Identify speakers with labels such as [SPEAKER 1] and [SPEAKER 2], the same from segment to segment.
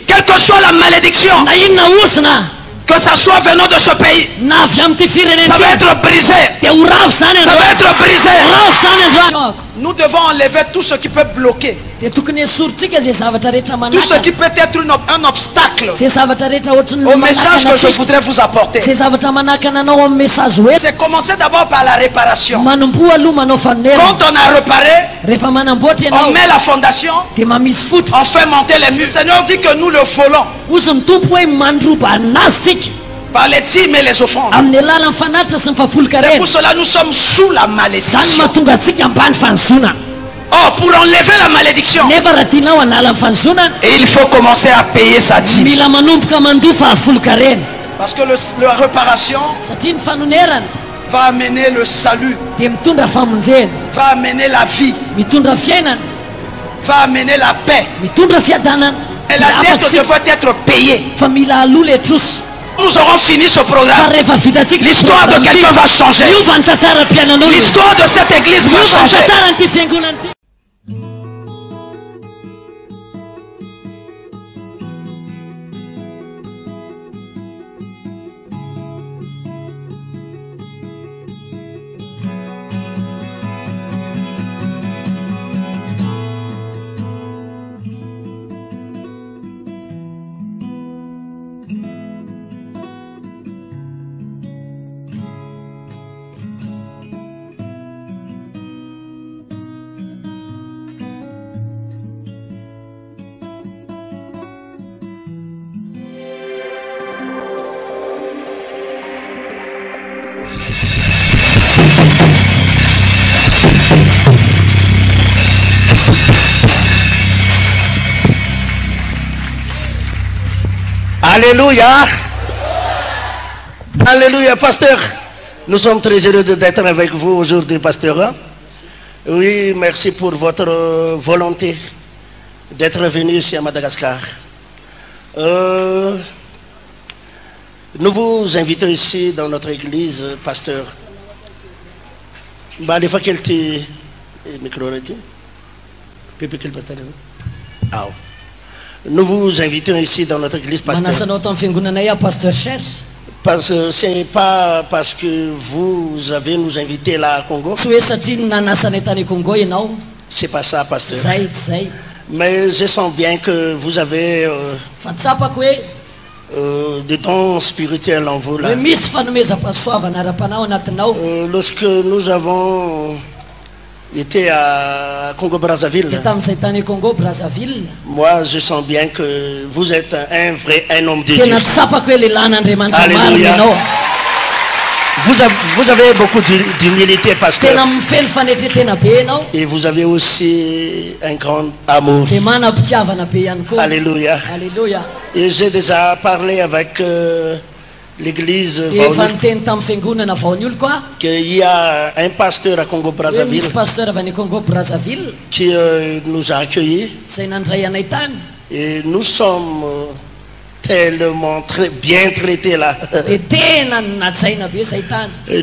[SPEAKER 1] Quelle que soit la malédiction, que ça soit venant de ce pays, ça va être brisé. Ça va être brisé. Nous devons enlever tout ce qui peut bloquer, tout ce qui peut être un obstacle au message que je voudrais vous apporter. C'est commencer d'abord par la réparation. Quand on a réparé, on met la fondation, on fait monter les murs. Le Seigneur dit que nous le volons par les dîmes et les offrandes. C'est pour cela que nous sommes sous la malédiction. Oh, pour enlever la malédiction, et il faut commencer à payer sa dîme. Parce que la réparation va amener le salut, va amener la vie, va amener la paix. Et la dette devrait être payée. Nous aurons fini ce programme. L'histoire de quelqu'un va changer. L'histoire de cette église va changer. Alléluia. Alléluia, pasteur. Nous sommes très heureux d'être avec vous aujourd'hui, pasteur. Oui, merci pour votre volonté d'être venu ici à Madagascar. Nous vous invitons ici dans notre église, pasteur. Des fois qu'elle était micro. Nous vous invitons ici dans notre église, pasteur. Parce que ce n'est pas parce que vous avez nous invité là à Congo. C'est pas ça, pasteur. Mais je sens bien que vous avez des dons spirituels en vous là. Lorsque nous avons été à Congo-Brazzaville, moi je sens bien que vous êtes un homme de Dieu. Alléluia. Vous avez beaucoup d'humilité, pasteur. Et vous avez aussi un grand amour. Alléluia. Et j'ai déjà parlé avec l'église qu'il y a un pasteur à Congo-Brazzaville qui nous a accueillis. Et nous sommes tellement bien traités là.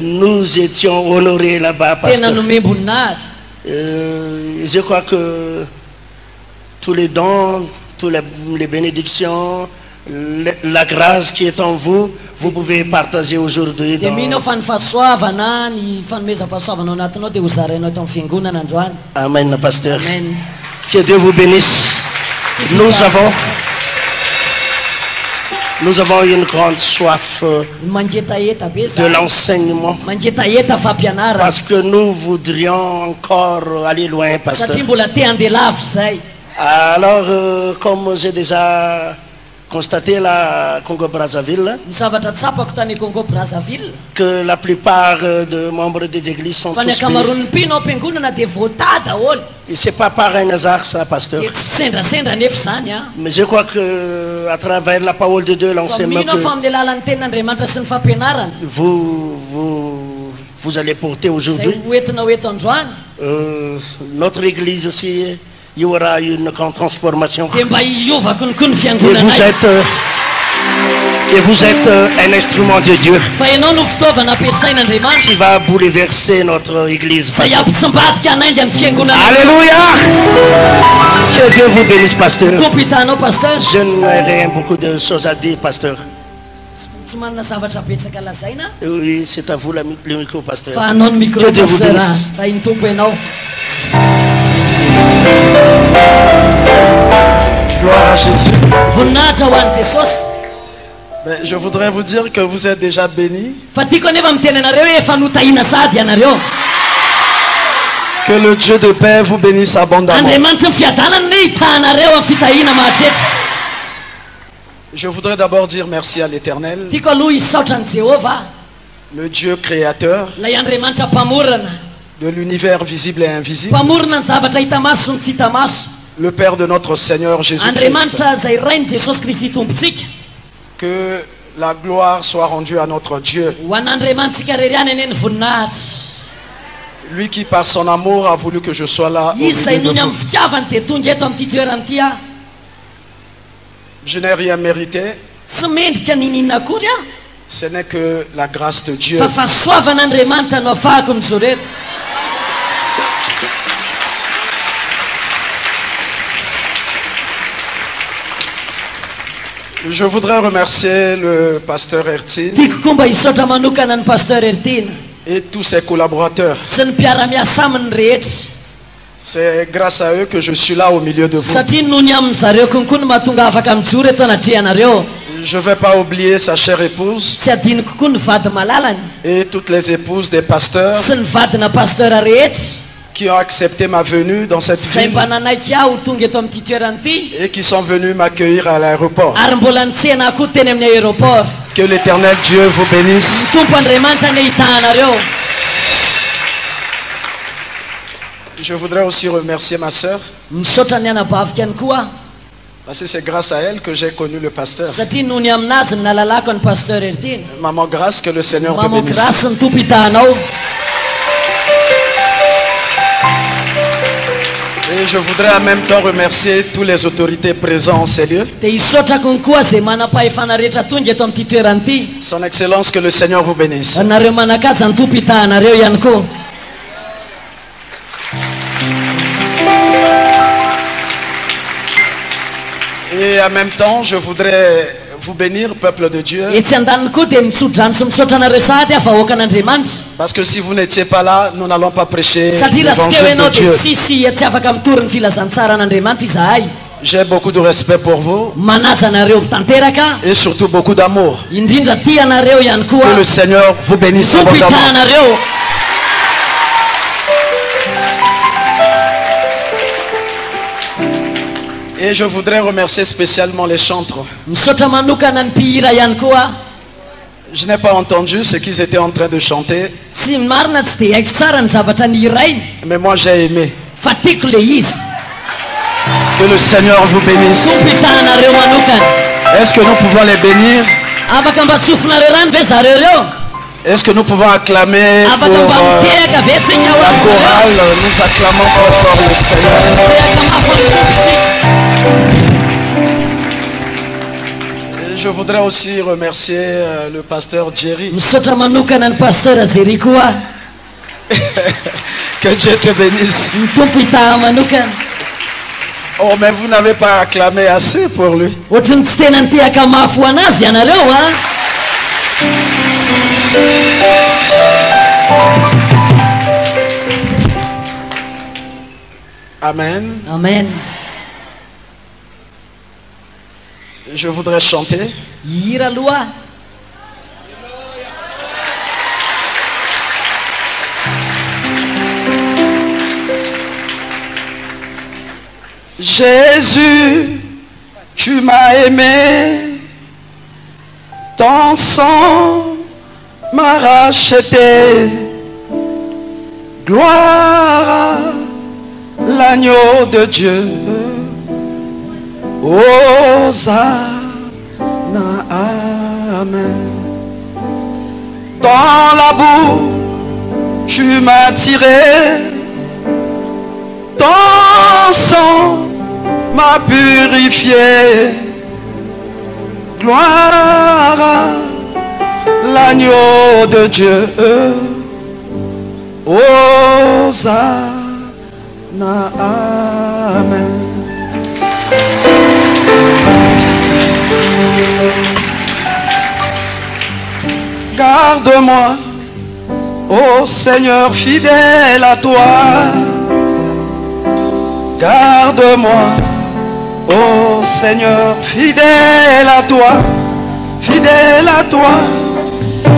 [SPEAKER 1] Nous étions honorés là-bas, pasteur. Je crois que tous les dons, toutes les bénédictions, la grâce qui est en vous, vous pouvez partager aujourd'hui. Amen, pasteur. Amen. Que Dieu vous bénisse. Nous avons une grande soif de l'enseignement, parce que nous voudrions encore aller loin, pasteur. Alors, comme j'ai déjà
[SPEAKER 2] constaté à Congo-Brazzaville que la plupart des membres des églises sont tous et c'est pas par un hasard ça, pasteur. Mais je crois que à travers la parole de Dieu, l'enseignement que vous allez porter aujourd'hui, notre église aussi, il y aura une grande transformation. Et vous êtes un instrument de Dieu qui va bouleverser notre église. Alléluia. Que Dieu vous bénisse, pasteur. Je n'aurai beaucoup de choses à dire, pasteur. Oui, c'est à vous le micro, pasteur. Que Dieu vous bénisse.
[SPEAKER 3] Gloire à Jésus. Mais je voudrais vous dire que vous êtes déjà bénis. Que le Dieu de paix vous bénisse abondamment. Je voudrais d'abord dire merci à l'Éternel, le Dieu créateur de l'univers visible et invisible, le Père de notre Seigneur Jésus-Christ. Que la gloire soit rendue à notre Dieu. Lui qui par son amour a voulu que je sois là au milieu de vous. Je n'ai rien mérité. Ce n'est que la grâce de Dieu. Je voudrais remercier le pasteur Ertine et tous ses collaborateurs. C'est grâce à eux que je suis là au milieu de vous. Je ne vais pas oublier sa chère épouse et toutes les épouses des pasteurs qui ont accepté ma venue dans cette ville et qui sont venus m'accueillir à l'aéroport. Que l'Éternel Dieu vous bénisse. Je voudrais aussi remercier ma sœur, parce que c'est grâce à elle que j'ai connu le pasteur. Maman Grâce, que le Seigneur te bénisse. Et je voudrais en même temps remercier tous les autorités présentes en ces lieux. Son Excellence, que le Seigneur vous bénisse. Et en même temps, je voudrais vous bénir, peuple de Dieu. Parce que si vous n'étiez pas là, nous n'allons pas prêcher l'évangile de Dieu. J'ai beaucoup de respect pour vous et surtout beaucoup d'amour. Que le Seigneur vous bénisse abondamment. Et je voudrais remercier spécialement les chantres. Je n'ai pas entendu ce qu'ils étaient en train de chanter. Mais moi j'ai aimé. Que le Seigneur vous bénisse. Est-ce que nous pouvons les bénir? Est-ce que nous pouvons acclamer pour la chorale? Nous acclamons très fort le Seigneur. Et je voudrais aussi remercier le pasteur Jerry. Que Dieu te bénisse. Oh, mais vous n'avez pas acclamé assez pour lui. Amen.
[SPEAKER 1] Amen.
[SPEAKER 3] Je voudrais chanter. Jésus, Tu m'as aimé, ton sang m'a racheté. Gloire à l'agneau de Dieu. Hosanna, amen. Dans la boue, tu m'as tiré. Ton sang m'a purifié. Gloire à l'agneau de Dieu. Hosanna, amen. Garde-moi, ô Seigneur, fidèle à toi. Garde-moi, ô Seigneur, fidèle à toi, fidèle à toi.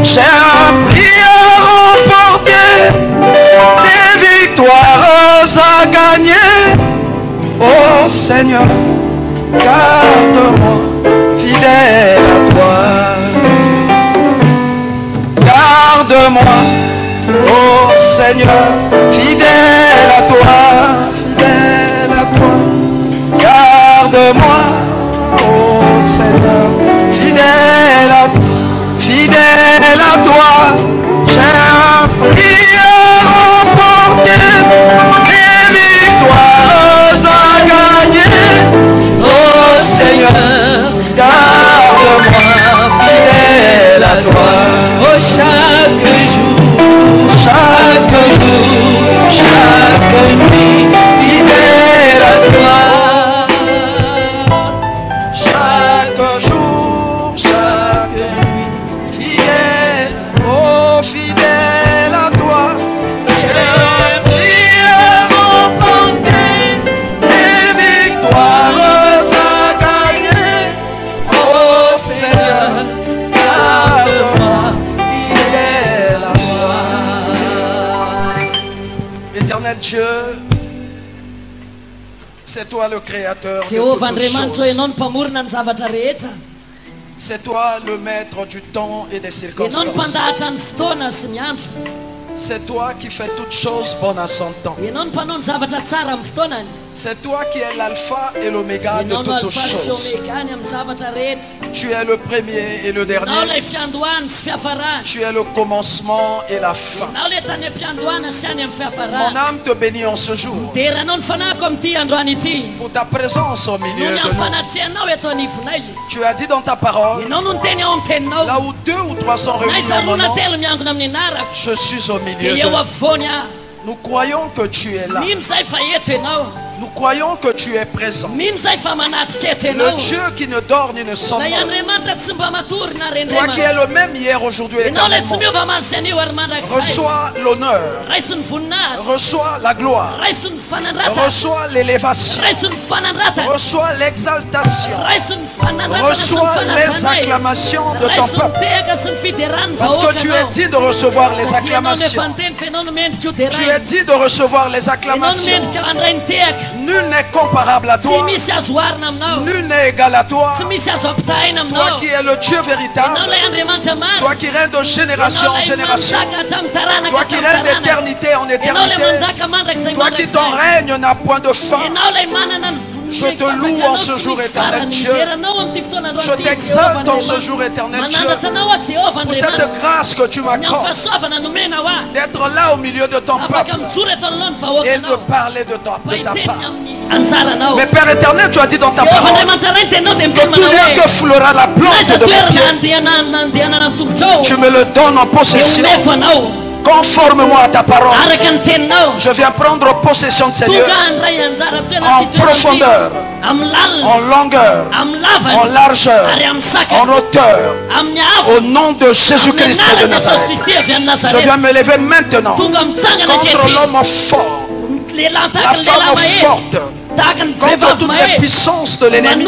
[SPEAKER 3] J'ai appris à remporter des victoires à gagner. Ô Seigneur, garde-moi, fidèle à toi. Garde-moi, ô Seigneur, fidèle à toi, fidèle à toi. Garde-moi, ô Seigneur, fidèle à toi, fidèle à toi. J'ai appris à remporter des victoires à gagner. Ô Seigneur, garde-moi, fidèle à toi.
[SPEAKER 1] Oh, chaque nuit,
[SPEAKER 3] fidèle à toi.
[SPEAKER 1] Chaque jour, chaque nuit,
[SPEAKER 3] Fidèle, oh fidèle à toi.
[SPEAKER 1] j'ai appris à remporter
[SPEAKER 3] Des victoires à gagner. Oh Seigneur, garde-moi, fidèle à toi. Éternel Dieu, c'est toi le créateur de toutes choses. C'est toi le maître du temps et des circonstances. C'est toi qui fais toutes choses bonnes à son temps. C'est toi qui es l'alpha et l'oméga de toutes choses. Tu es le premier et le dernier. Tu es le commencement et la fin. Mon âme te bénit en ce jour pour ta présence au milieu de nous. Tu as dit dans ta parole, là où 2 ou 3 sont réunis en mon nom, je suis au milieu de nous. Nous croyons que tu es là. Nous croyons que tu es présent. Le Dieu qui ne dort ni ne sommeille. Toi qui es le même hier, aujourd'hui et éternellement. Reçois l'honneur. Reçois la gloire. Reçois l'élévation. Reçois l'exaltation. Reçois les acclamations de ton peuple. Parce que tu es dit de recevoir les acclamations. Tu es dit de recevoir les acclamations. Nul n'est comparable à toi. Nul n'est égal à toi. Toi qui es le Dieu véritable. Toi qui règnes de génération en génération. Toi qui règnes d'éternité en éternité. Toi qui ton règne n'a point de fin. Je te loue en ce jour, éternel Dieu. Je t'exalte en ce jour, éternel Dieu, pour cette grâce que tu m'accordes d'être là au milieu de ton peuple et de parler de ta part. Mais Père éternel, tu as dit dans ta parole que tout lieu que foulera la plante de mon pied, tu me le donnes en possession. Conforme-moi à ta parole. Je viens prendre possession de ces lieux en profondeur, en longueur, en largeur, en hauteur, au nom de Jésus-Christ de Nazareth. Je viens me lever maintenant contre l'homme fort, la femme forte, contre toutes les puissances de l'ennemi.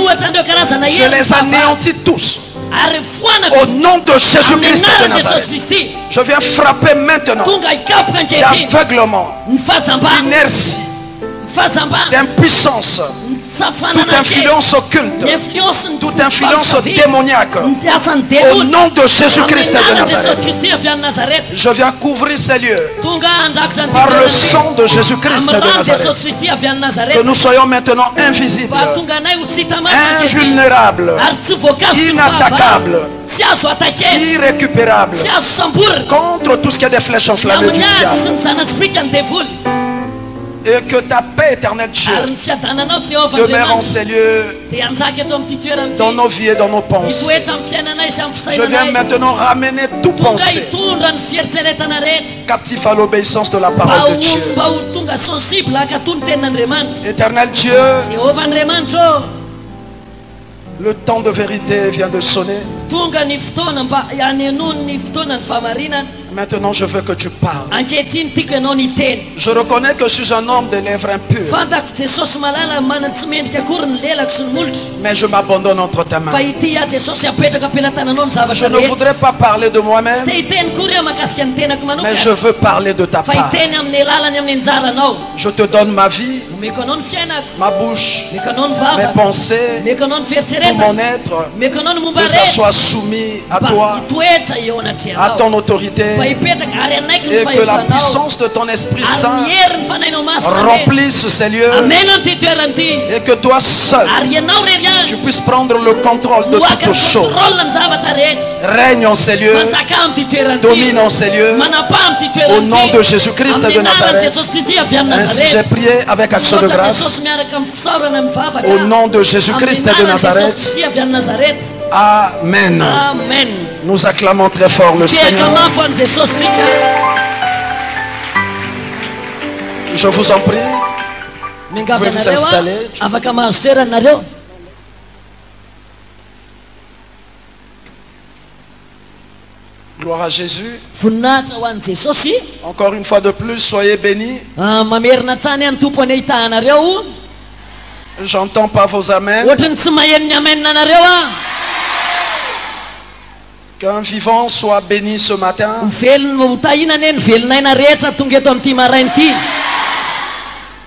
[SPEAKER 3] Je les anéantis tous. Au nom de Jésus-Christ de Nazareth, je viens frapper maintenant d'aveuglement, d'inertie, d'impuissance, toute influence occulte, toute influence démoniaque, au nom de Jésus-Christ de Nazareth, je viens couvrir ces lieux par le sang de Jésus-Christ de Nazareth, que nous soyons maintenant invisibles, invulnérables, inattaquables, irrécupérables contre tout ce qui est des flèches enflammées du diable. Et que ta paix éternelle, Dieu, demeure en ces lieux, dans nos vies et dans nos pensées. Je viens maintenant ramener toute pensée captif à l'obéissance de la parole de Dieu. Éternel Dieu, le temps de vérité vient de sonner. Maintenant, je veux que tu parles. Je reconnais que je suis un homme de lèvres impures. Mais je m'abandonne entre ta main. Je ne voudrais pas parler de moi-même, mais je veux parler de ta part. Je te donne ma vie, ma bouche, mes pensées, tout mon être, que ça soit soumis à toi, à ton autorité, et que la puissance de ton Esprit Saint remplisse ces lieux, et que toi seul tu puisses prendre le contrôle de toutes choses. Règne en ces lieux, domine en ces lieux, au nom de Jésus-Christ de Nazareth. Ainsi j'ai prié avec action de grâce, au nom de Jésus-Christ de Nazareth. Amen. Amen. Nous acclamons très fort le Seigneur. Je vous en prie, vous pouvez vous installer. Gloire à Jésus. Encore une fois de plus, soyez bénis. J'entends pas vos amens. Qu'un vivant soit béni ce matin.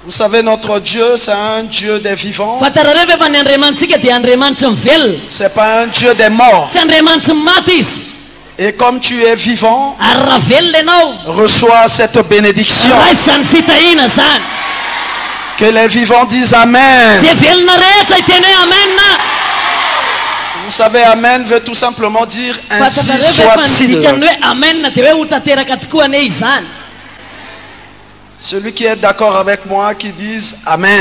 [SPEAKER 3] Vous savez, notre Dieu, c'est un Dieu des vivants. C'est pas un Dieu des morts. Et comme tu es vivant, reçois cette bénédiction. Que les vivants disent Amen. Vous savez, Amen veut tout simplement dire ainsi soit-il. Celui qui est d'accord avec moi, qui dise Amen.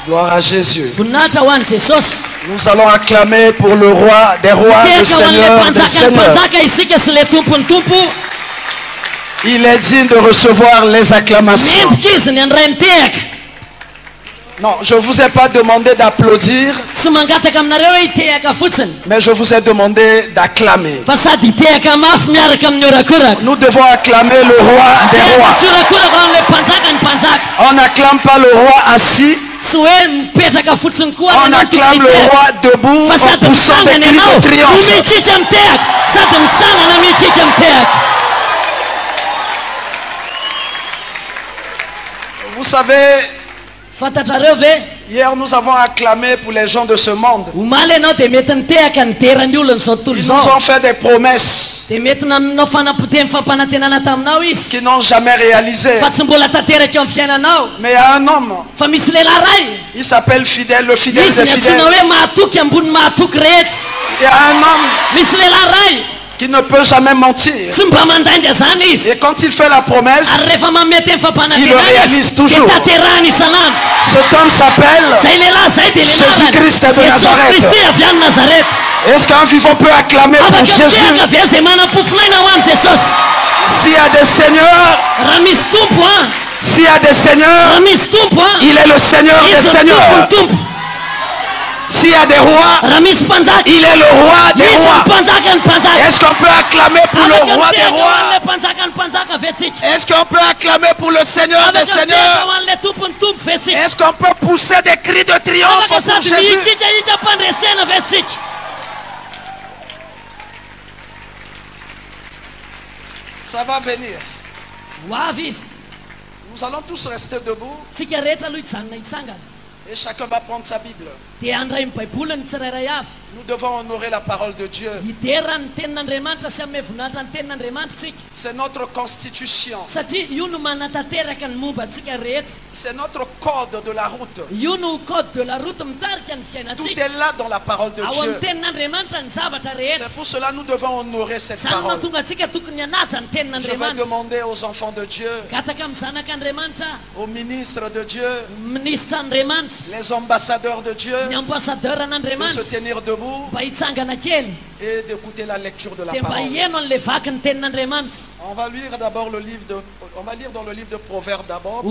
[SPEAKER 3] Gloire à Jésus. Nous allons acclamer pour le roi des rois, le Seigneur des seigneurs. Il est digne de recevoir les acclamations. Non, je ne vous ai pas demandé d'applaudir, mais je vous ai demandé d'acclamer. Nous devons acclamer le roi des rois. On n'acclame pas le roi assis. On acclame le roi debout en poussant des cris de triomphe. Vous savez, hier nous avons acclamé pour les gens de ce monde. Ils nous ont fait des promesses qui n'ont jamais réalisé. Mais il y a un homme, il s'appelle Fidèle, le fidèle des fidèles. Il y a un homme qui ne peut jamais mentir. Et quand il fait la promesse, il le réalise toujours. Cet homme s'appelle Jésus-Christ de Nazareth. Est-ce qu'un vivant peut acclamer pour Jésus? S'il y a des seigneurs, il est le Seigneur des seigneurs. S'il y a des rois, il est le roi des rois. Est-ce qu'on peut acclamer pour le roi des rois? Est-ce qu'on peut acclamer pour le Seigneur des seigneurs? Est-ce qu'on peut pousser des cris de triomphe pour Jésus? Ça va venir. Nous allons tous rester debout. Et chacun va prendre sa Bible. Nous devons honorer la parole de Dieu. C'est notre constitution. C'est notre code de la route. Tout est là dans la parole de Dieu. C'est pour cela que nous devons honorer cette parole. Je vais demander aux enfants de Dieu, aux ministres de Dieu, les ambassadeurs de Dieu, de se tenir debout et d'écouter la lecture de la parole. On va lire d'abord le livre on va lire dans le livre de Proverbes d'abord.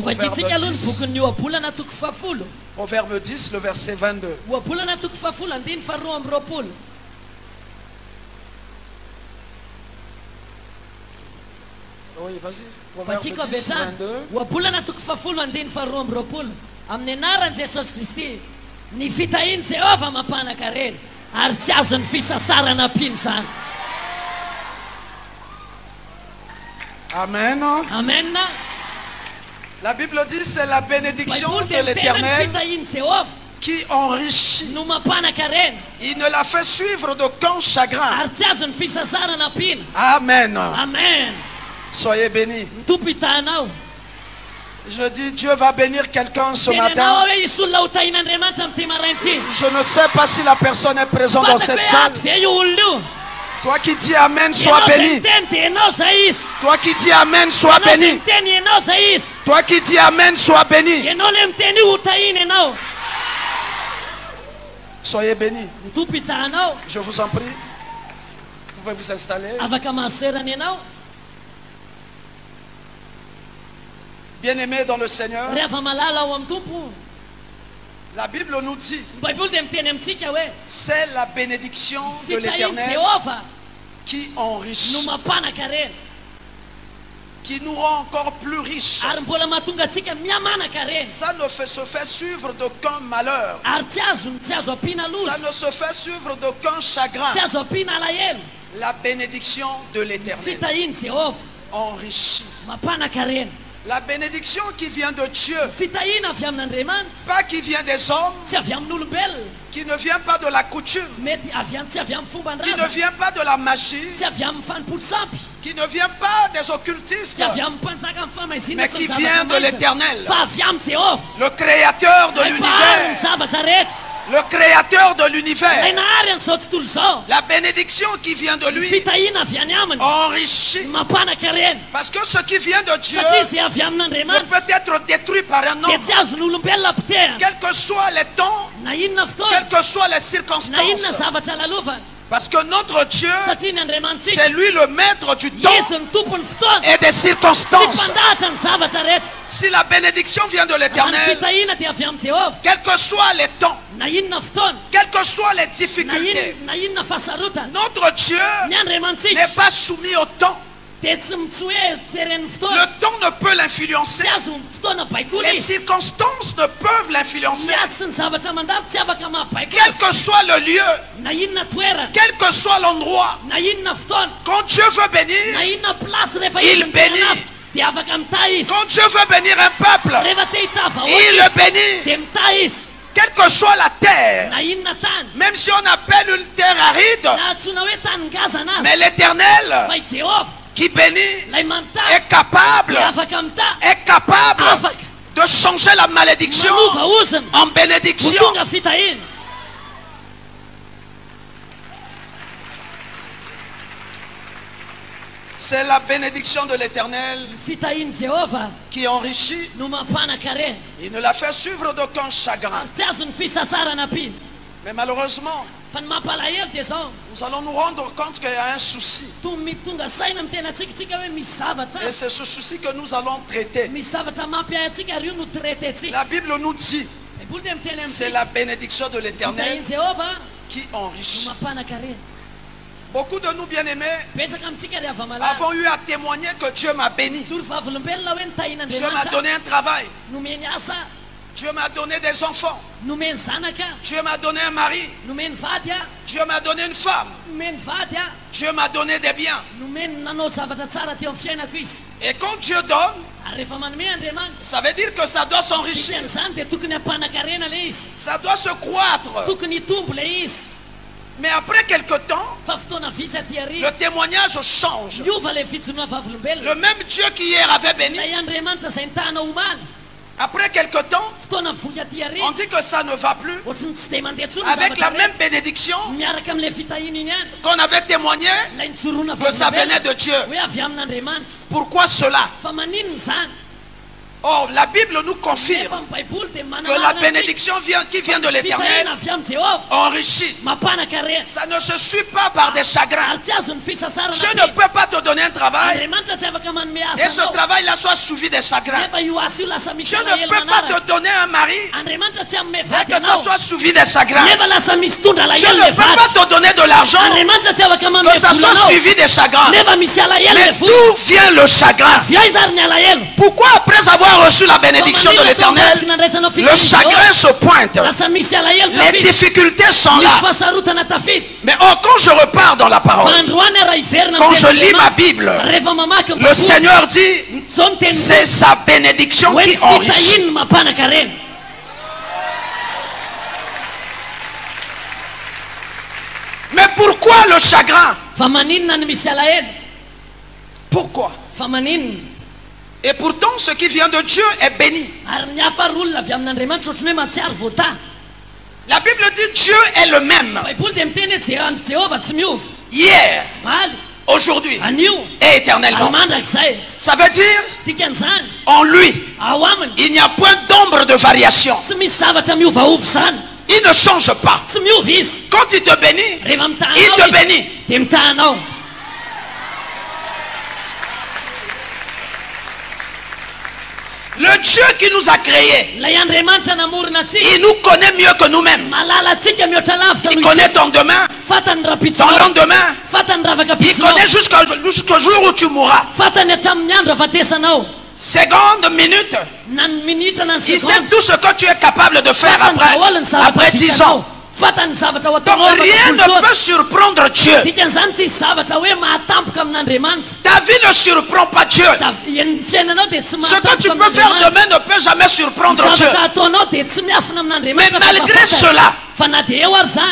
[SPEAKER 3] Proverbe 10, le verset 22. Oui, vas-y. Proverbe 10, 22.
[SPEAKER 1] Amnenaran Jesus Christi ni fitain Jehova mapana karen artiazan fisasarana pinsan.
[SPEAKER 3] Amen.
[SPEAKER 1] Amen.
[SPEAKER 3] La Bible dit c'est la bénédiction de l'Éternel qui enrichit. Il ne la fait suivre d'aucun chagrin. Amen.
[SPEAKER 1] Amen.
[SPEAKER 3] Soyez bénis. Je dis Dieu va bénir quelqu'un ce matin. Je ne sais pas si la personne est présente dans cette salle. Toi qui dis Amen, sois béni. Toi qui dis Amen, sois béni. Toi qui dis Amen, sois béni. Soyez bénis. Je vous en prie. Vous pouvez vous installer. Bien-aimés dans le Seigneur, la Bible nous dit, c'est la bénédiction de l'Éternel qui enrichit, qui nous rend encore plus riches. Ça ne se fait suivre d'aucun malheur. Ça ne se fait suivre d'aucun chagrin. La bénédiction de l'Éternel enrichit. La bénédiction qui vient de Dieu, pas qui vient des hommes, qui ne vient pas de la coutume, qui ne vient pas de la magie, qui ne vient pas des occultistes, mais qui vient de l'Éternel, le créateur de l'univers. Le créateur de l'univers. La bénédiction qui vient de lui enrichit. Parce que ce qui vient de Dieu ne peut être détruit par un homme. Quels que soient les temps, quelles que soient les circonstances. Parce que notre Dieu, c'est lui le maître du temps et des circonstances. Si la bénédiction vient de l'Éternel, quels que soient les temps, quelles que soient les difficultés, notre Dieu n'est pas soumis au temps. Le temps ne peut l'influencer. Les circonstances ne peuvent l'influencer. Quel que soit le lieu, quel que soit l'endroit, quand Dieu veut bénir, il bénit. Quand Dieu veut bénir un peuple, il le bénit. Quelle que soit la terre, même si on appelle une terre aride, mais l'Éternel qui bénit est capable de changer la malédiction en bénédiction. C'est la bénédiction de l'Éternel qui enrichit. Il ne la fait suivre d'aucun chagrin. Mais malheureusement, nous allons nous rendre compte qu'il y a un souci. Et c'est ce souci que nous allons traiter. La Bible nous dit, c'est la bénédiction de l'Éternel qui enrichit. Beaucoup de nous bien-aimés avons eu à témoigner que Dieu m'a béni. Dieu m'a donné un travail. Dieu m'a donné des enfants. Dieu m'a donné un mari. Dieu m'a donné une femme. Dieu m'a donné des biens. Et quand Dieu donne, ça veut dire que ça doit s'enrichir. Ça doit se croître. Mais après quelque temps, le témoignage change. Le même Dieu qui hier avait béni, après quelque temps, on dit que ça ne va plus. Avec la même bénédiction qu'on avait témoigné que ça venait de Dieu. Pourquoi cela? Or, la Bible nous confirme que la bénédiction qui vient de l'Éternel enrichit. Ça ne se suit pas par des chagrins. Je ne peux pas te donner un travail et ce travail-là soit suivi des chagrins. Je ne peux pas te donner un mari et que ça soit suivi des chagrins. Je ne peux pas te donner de l'argent que ça soit suivi des chagrins. Mais d'où vient le chagrin? Pourquoi après avoir reçu la bénédiction de l'Éternel, le chagrin se pointe, les difficultés sont là? Mais quand je repars dans la parole, quand je lis ma Bible, le Seigneur dit, c'est sa bénédiction qui enrichit. Mais pourquoi le chagrin? Pourquoi? Et pourtant, ce qui vient de Dieu est béni. La Bible dit Dieu est le même. Hier, aujourd'hui et éternellement. Ça veut dire en lui, il n'y a point d'ombre de variation. Il ne change pas. Quand il te bénit, il te bénit. Le Dieu qui nous a créés, il nous connaît mieux que nous-mêmes. Il connaît ton demain, ton lendemain. Il connaît jusqu'au jour où tu mourras. Seconde, minute. Il sait tout ce que tu es capable de faire après 10 ans. Donc rien ne peut surprendre Dieu. Ta vie ne surprend pas Dieu. Ce que tu peux faire demain ne peut jamais surprendre Dieu. Mais malgré cela,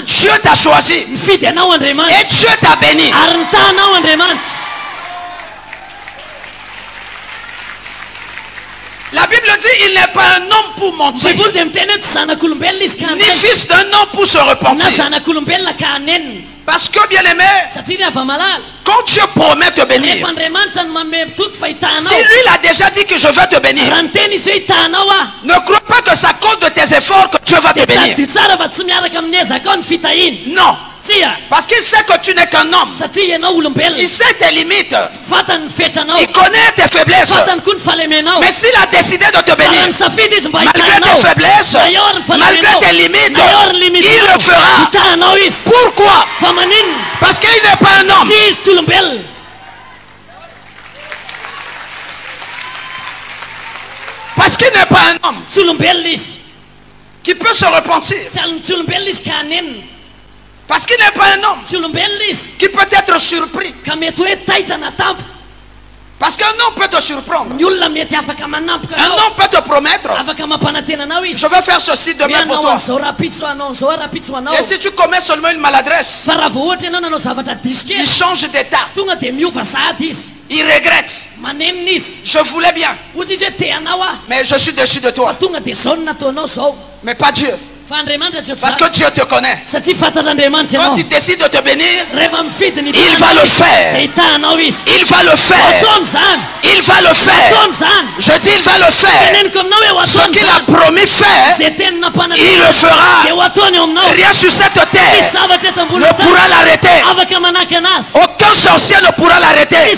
[SPEAKER 3] Dieu t'a choisi et Dieu t'a béni. La Bible dit il n'est pas un homme pour mentir, ni fils d'un homme pour se repentir. Parce que bien aimé, quand Dieu promet te bénir, si lui l'a déjà dit que je vais te bénir, ne crois pas que ça cause de tes efforts que Dieu va te bénir. Non. Parce qu'il sait que tu n'es qu'un homme. Il sait tes limites. Il connaît tes faiblesses. Mais s'il a décidé de te bénir, malgré tes faiblesses, malgré tes limites, il le fera. Pourquoi? Parce qu'il n'est pas un homme. Parce qu'il n'est pas un homme qui peut se repentir. Parce qu'il n'est pas un homme qui peut être surpris. Parce qu'un homme peut te surprendre. Un homme peut te promettre, je vais faire ceci demain pour toi. Et si tu commets seulement une maladresse, il change d'état. Il regrette. Je voulais bien, mais je suis déçu de toi. Mais pas Dieu. Parce que Dieu te connaît. Quand il décide de te bénir, il va le faire. Il va le faire. Il va le faire. Je dis il va le faire. Ce qu'il a promis faire, il le fera. Rien sur cette terre ne pourra l'arrêter. Aucun sorcier ne pourra l'arrêter.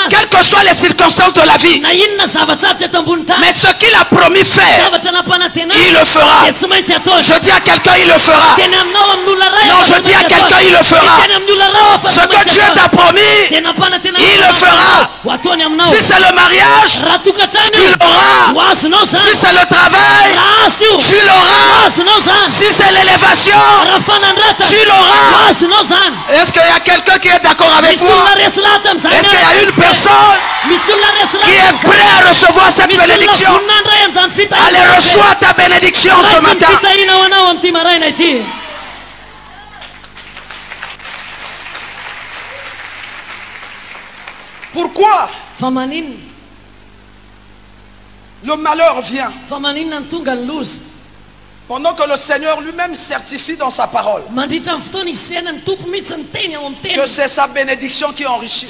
[SPEAKER 3] Quelles que soient les circonstances de la vie. Mais ce qu'il a promis faire, il le fera. Je dis à quelqu'un il le fera. Non, je dis à quelqu'un il le fera. Ce que Dieu t'a promis, il le fera. Si c'est le mariage, tu l'auras. Si c'est le travail,
[SPEAKER 2] de l'élévation, tu l'auras. Est-ce qu'il y a quelqu'un qui est d'accord avec moi? Est-ce qu'il y a une personne qui est prêt à recevoir cette bénédiction? Allez, reçois ta bénédiction ce matin. Pourquoi le malheur vient? Pendant que le Seigneur lui-même certifie dans sa parole que c'est sa bénédiction qui enrichit.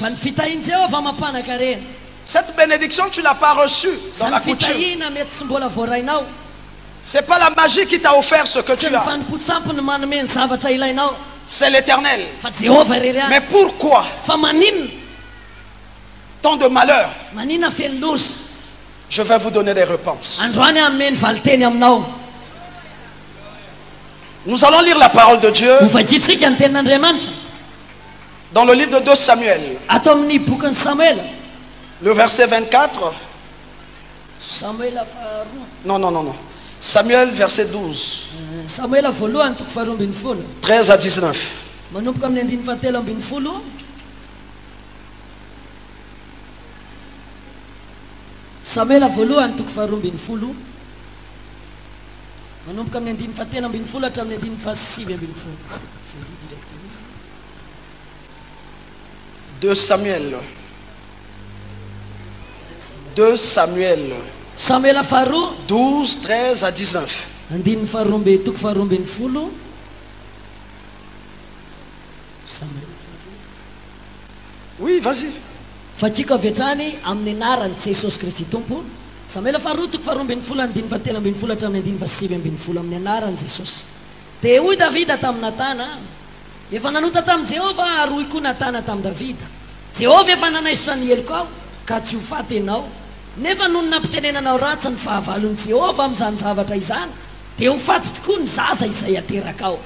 [SPEAKER 2] Cette bénédiction, tu ne l'as pas reçue dans la couture. Ce n'est pas la magie qui t'a offert ce que tu as. C'est l'Éternel. Mais pourquoi tant de malheur? Je vais vous donner des réponses. Nous allons lire la parole de Dieu dans le livre de 2 Samuel. Le verset 24. Non. Samuel verset 12. 13 à 19.
[SPEAKER 1] Samuel a voalohany toko faharoa ambin'ny folo manomboka amin'ny andiny fahatelo ambin'ny folo hatramin'ny andiny fahasivy ambin'ny folo.
[SPEAKER 2] 2 Samuel. 2 Samuel.
[SPEAKER 1] Samuel faharoa
[SPEAKER 2] 12, 13 à 19.
[SPEAKER 1] andiny faharoa ambe toko faharoa ambin'ny folo.
[SPEAKER 2] Oui, vas-y.
[SPEAKER 1] Fatiko avetrany amin'ny anarany Jesosy Kristy Tompo. Samuel faharoa toko faharoa ambin'ny folo andiny fahatelo ambin'ny folo hatramin'ny andiny fahasivy ambin'ny folo amin'ny anarany Jesosy. Dia hoy Davida tamin'ny Natana, efa nanota tamin'i Jehovah ary hoy koa Natana tamin'ny Davida, Jehovah efa nanaisotra ny heliko aho ka tsy ho faty ianao. Nefa noho ny nampitenenanao ratsy ny fahavalon'i Jehovah amin'izany zavatra izany, dia ho faty tokoa ny zaza izay ateraka ao.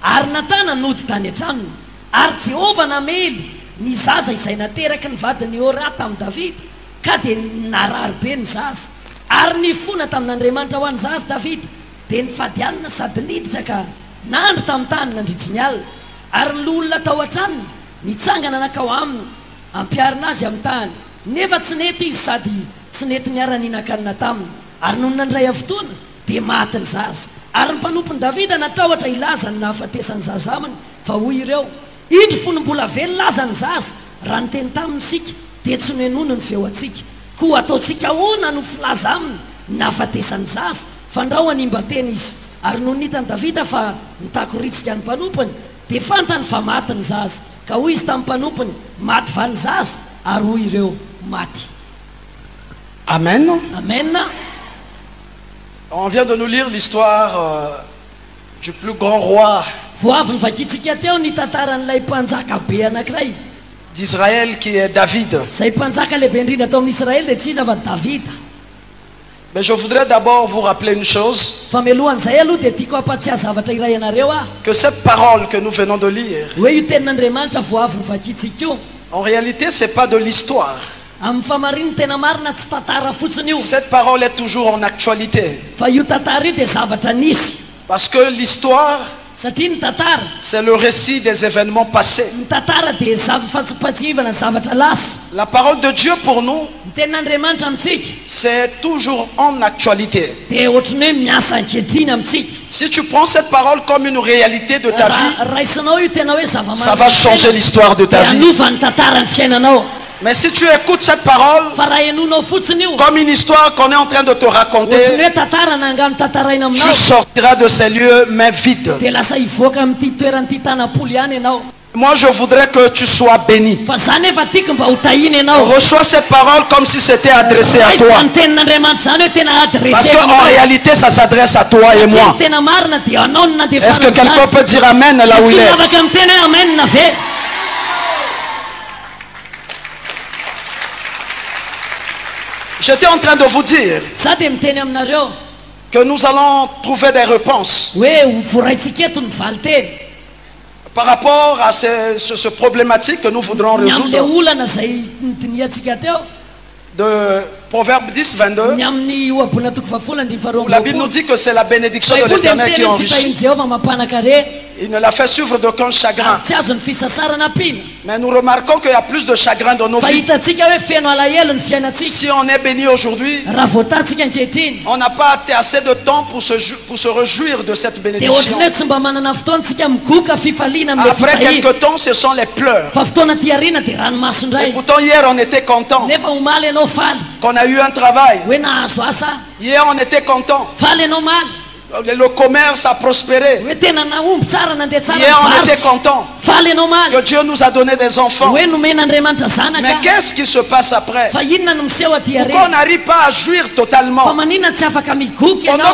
[SPEAKER 1] Ary Natana nody tany an-tranony, ary Jehovah namely ny zaza izay nateraky ny vadiny Ora tamin'ny Davida, ka dia narary be ny zaza. Ary nifona tamin'Andriamanitra ho an'ny zaza Davida, dia nifadianina sady niditra ka nandro tamin'ny tany nandritry ny alina. Ary ny olona tao an-tranony nitsangana nakao aminy ampiarina azy amin'ny tany, nefa tsy nety izy sady tsy nety niara-ninakanina taminy. Ary noho nandray fotoana dia maty ny zaza. Ary ny mpanompony Davida natahotra ilaza ny nahafatesany zaza aminy, fa hoy ireo, indro fony mbola velo laza ny zaza raha niteny taminy sika dia tsy noenono ny feo atsika, koa ataotsika hoana no filaza aminy nahafatesany zaza, fa ndrao hanimba teny izy. Ary noho nitany Davida fa nitakoritsika ny mpanompony, dia fantany fa maty ny zaza, ka hoy izy tamin'ny mpanompony, maty va ny zaza? Ary hoy ireo, maty.
[SPEAKER 2] Amen.
[SPEAKER 1] Amen.
[SPEAKER 2] On vient de nous lire l'histoire du plus grand roi d'Israël qui est David. Mais je voudrais d'abord vous rappeler une chose, que cette parole que nous venons de lire, en réalité ce n'est pas de l'histoire. Cette parole est toujours en actualité. Parce que l'histoire, c'est le récit des événements passés. La parole de Dieu pour nous, c'est toujours en actualité. Si tu prends cette parole comme une réalité de ta vie, ça va changer l'histoire de ta vie. Mais si tu écoutes cette parole comme une histoire qu'on est en train de te raconter, tu sortiras de ces lieux mais vide. Moi je voudrais que tu sois béni. Reçois cette parole comme si c'était adressé à toi. Parce qu'en réalité ça s'adresse à toi et moi. Est-ce que quelqu'un peut dire Amen là où il est? J'étais en train de vous dire que nous allons trouver des réponses par rapport à ce problématique que nous voudrons résoudre. de Proverbe 10, 22, la Bible nous dit que c'est la bénédiction de l'Éternel qui enrichit. Il ne l'a fait suivre d'aucun chagrin. Mais nous remarquons qu'il y a plus de chagrin dans nos vies. Si on est béni aujourd'hui, on n'a pas assez de temps pour se réjouir de cette bénédiction. Après quelques temps, ce sont les pleurs. Et pourtant hier on était content qu'on a eu un travail. Hier on était content. Le commerce a prospéré. Hier on était content que Dieu nous a donné des enfants. Mais qu'est-ce qui se passe après? Pourquoi on n'arrive pas à jouir totalement? Pendant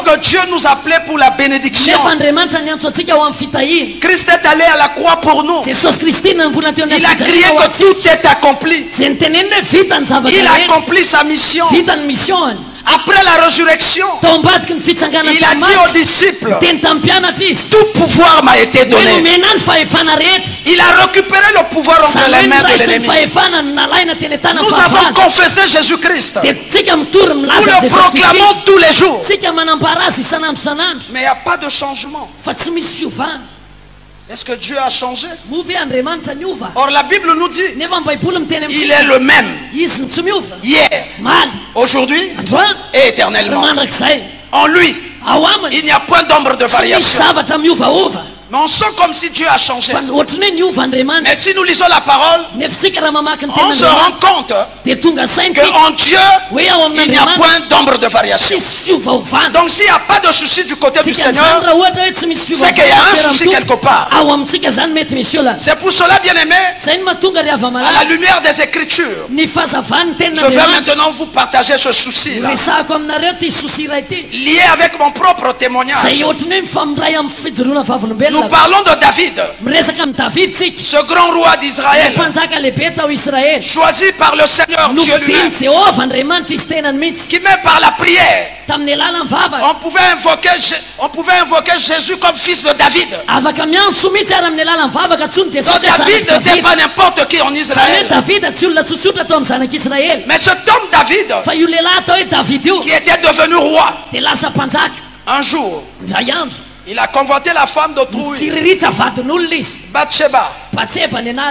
[SPEAKER 2] que Dieu nous appelait pour la bénédiction. Christ est allé à la croix pour nous. Il a crié que tout est accompli. Il a accompli sa mission. Après la résurrection, il a dit aux disciples, tout pouvoir m'a été donné. Il a récupéré le pouvoir entre les mains de l'ennemi. Nous avons confessé Jésus-Christ. Nous le proclamons tous les jours. Mais il n'y a pas de changement. Est-ce que Dieu a changé? Or la Bible nous dit, il est le même hier, aujourd'hui et éternellement. En lui, il n'y a point d'ombre de variation. Mais on sent comme si Dieu a changé. Mais si nous lisons la parole, on se rend compte qu'en Dieu, il n'y a point d'ombre de variation. Donc s'il n'y a pas de souci du côté du Seigneur, c'est qu'il y a un souci quelque part. C'est pour cela, bien aimé, à la lumière des Écritures, je vais maintenant vous partager ce souci là, lié avec mon propre témoignage. Nous parlons de David, ce grand roi d'Israël, choisi par le Seigneur Dieu lui-même, qui met par la prière. On pouvait invoquer Jésus comme fils de David. Donc David n'était pas n'importe qui en Israël. Mais cet homme David, qui était devenu roi, un jour, il a convoité la femme d'autrui, Bathsheba.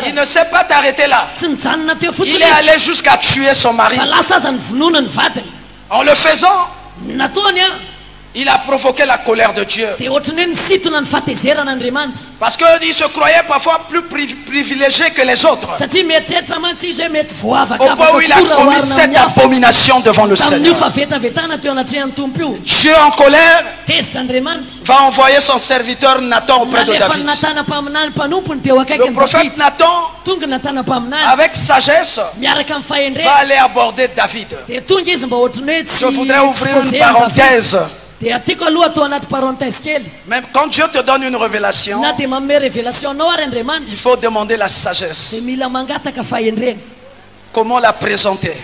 [SPEAKER 2] Il ne s'est pas arrêté là. Il est allé jusqu'à tuer son mari. En le faisant, il a provoqué la colère de Dieu. Parce qu'il se croyait parfois plus privilégié que les autres. Au point où il a commis cette abomination devant le Seigneur. Dieu en colère va envoyer son serviteur Nathan auprès de David. Le prophète Nathan, avec sagesse, va aller aborder David. Je voudrais ouvrir une parenthèse. Même quand Dieu te donne une révélation, il faut demander la sagesse. Comment la présenter?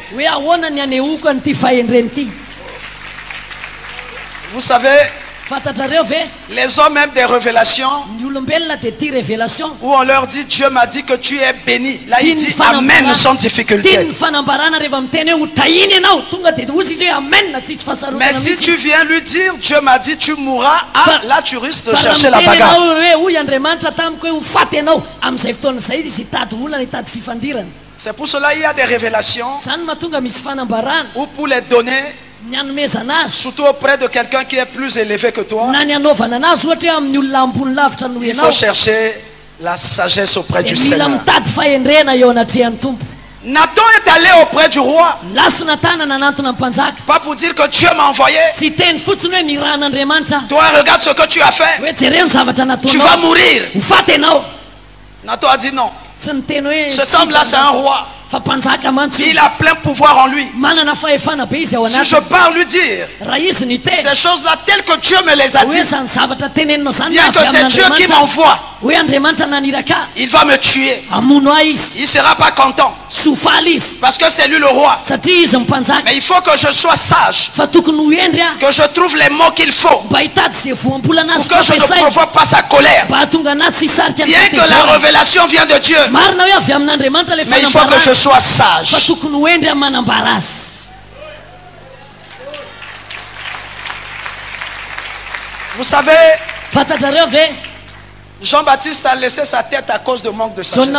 [SPEAKER 2] Vous savez, les hommes même des révélations où on leur dit Dieu m'a dit que tu es béni. Là il dit amen sans difficulté. Mais si tu viens lui dire Dieu m'a dit tu mourras, là tu risques de chercher la bagarre. C'est pour cela qu'il y a des révélations où pour les donner, surtout auprès de quelqu'un qui est plus élevé que toi, il faut chercher la sagesse auprès du Seigneur. Nathan est allé auprès du roi, pas pour dire que Dieu m'a envoyé. Toi regarde ce que tu as fait, tu vas mourir. Nathan a dit non. Cet homme là c'est un roi. Il a plein pouvoir en lui. Si je pars lui dire ces choses là telles que Dieu me les a dit, bien que c'est Dieu qui m'envoie, il va me tuer. Il ne sera pas content. Parce que c'est lui le roi. Mais il faut que je sois sage. Que je trouve les mots qu'il faut. Pour que je ne provoque pas sa colère. Bien que la révélation vient de Dieu. Mais il faut que je sois sage. Vous savez, Jean-Baptiste a laissé sa tête à cause de manque de sagesse.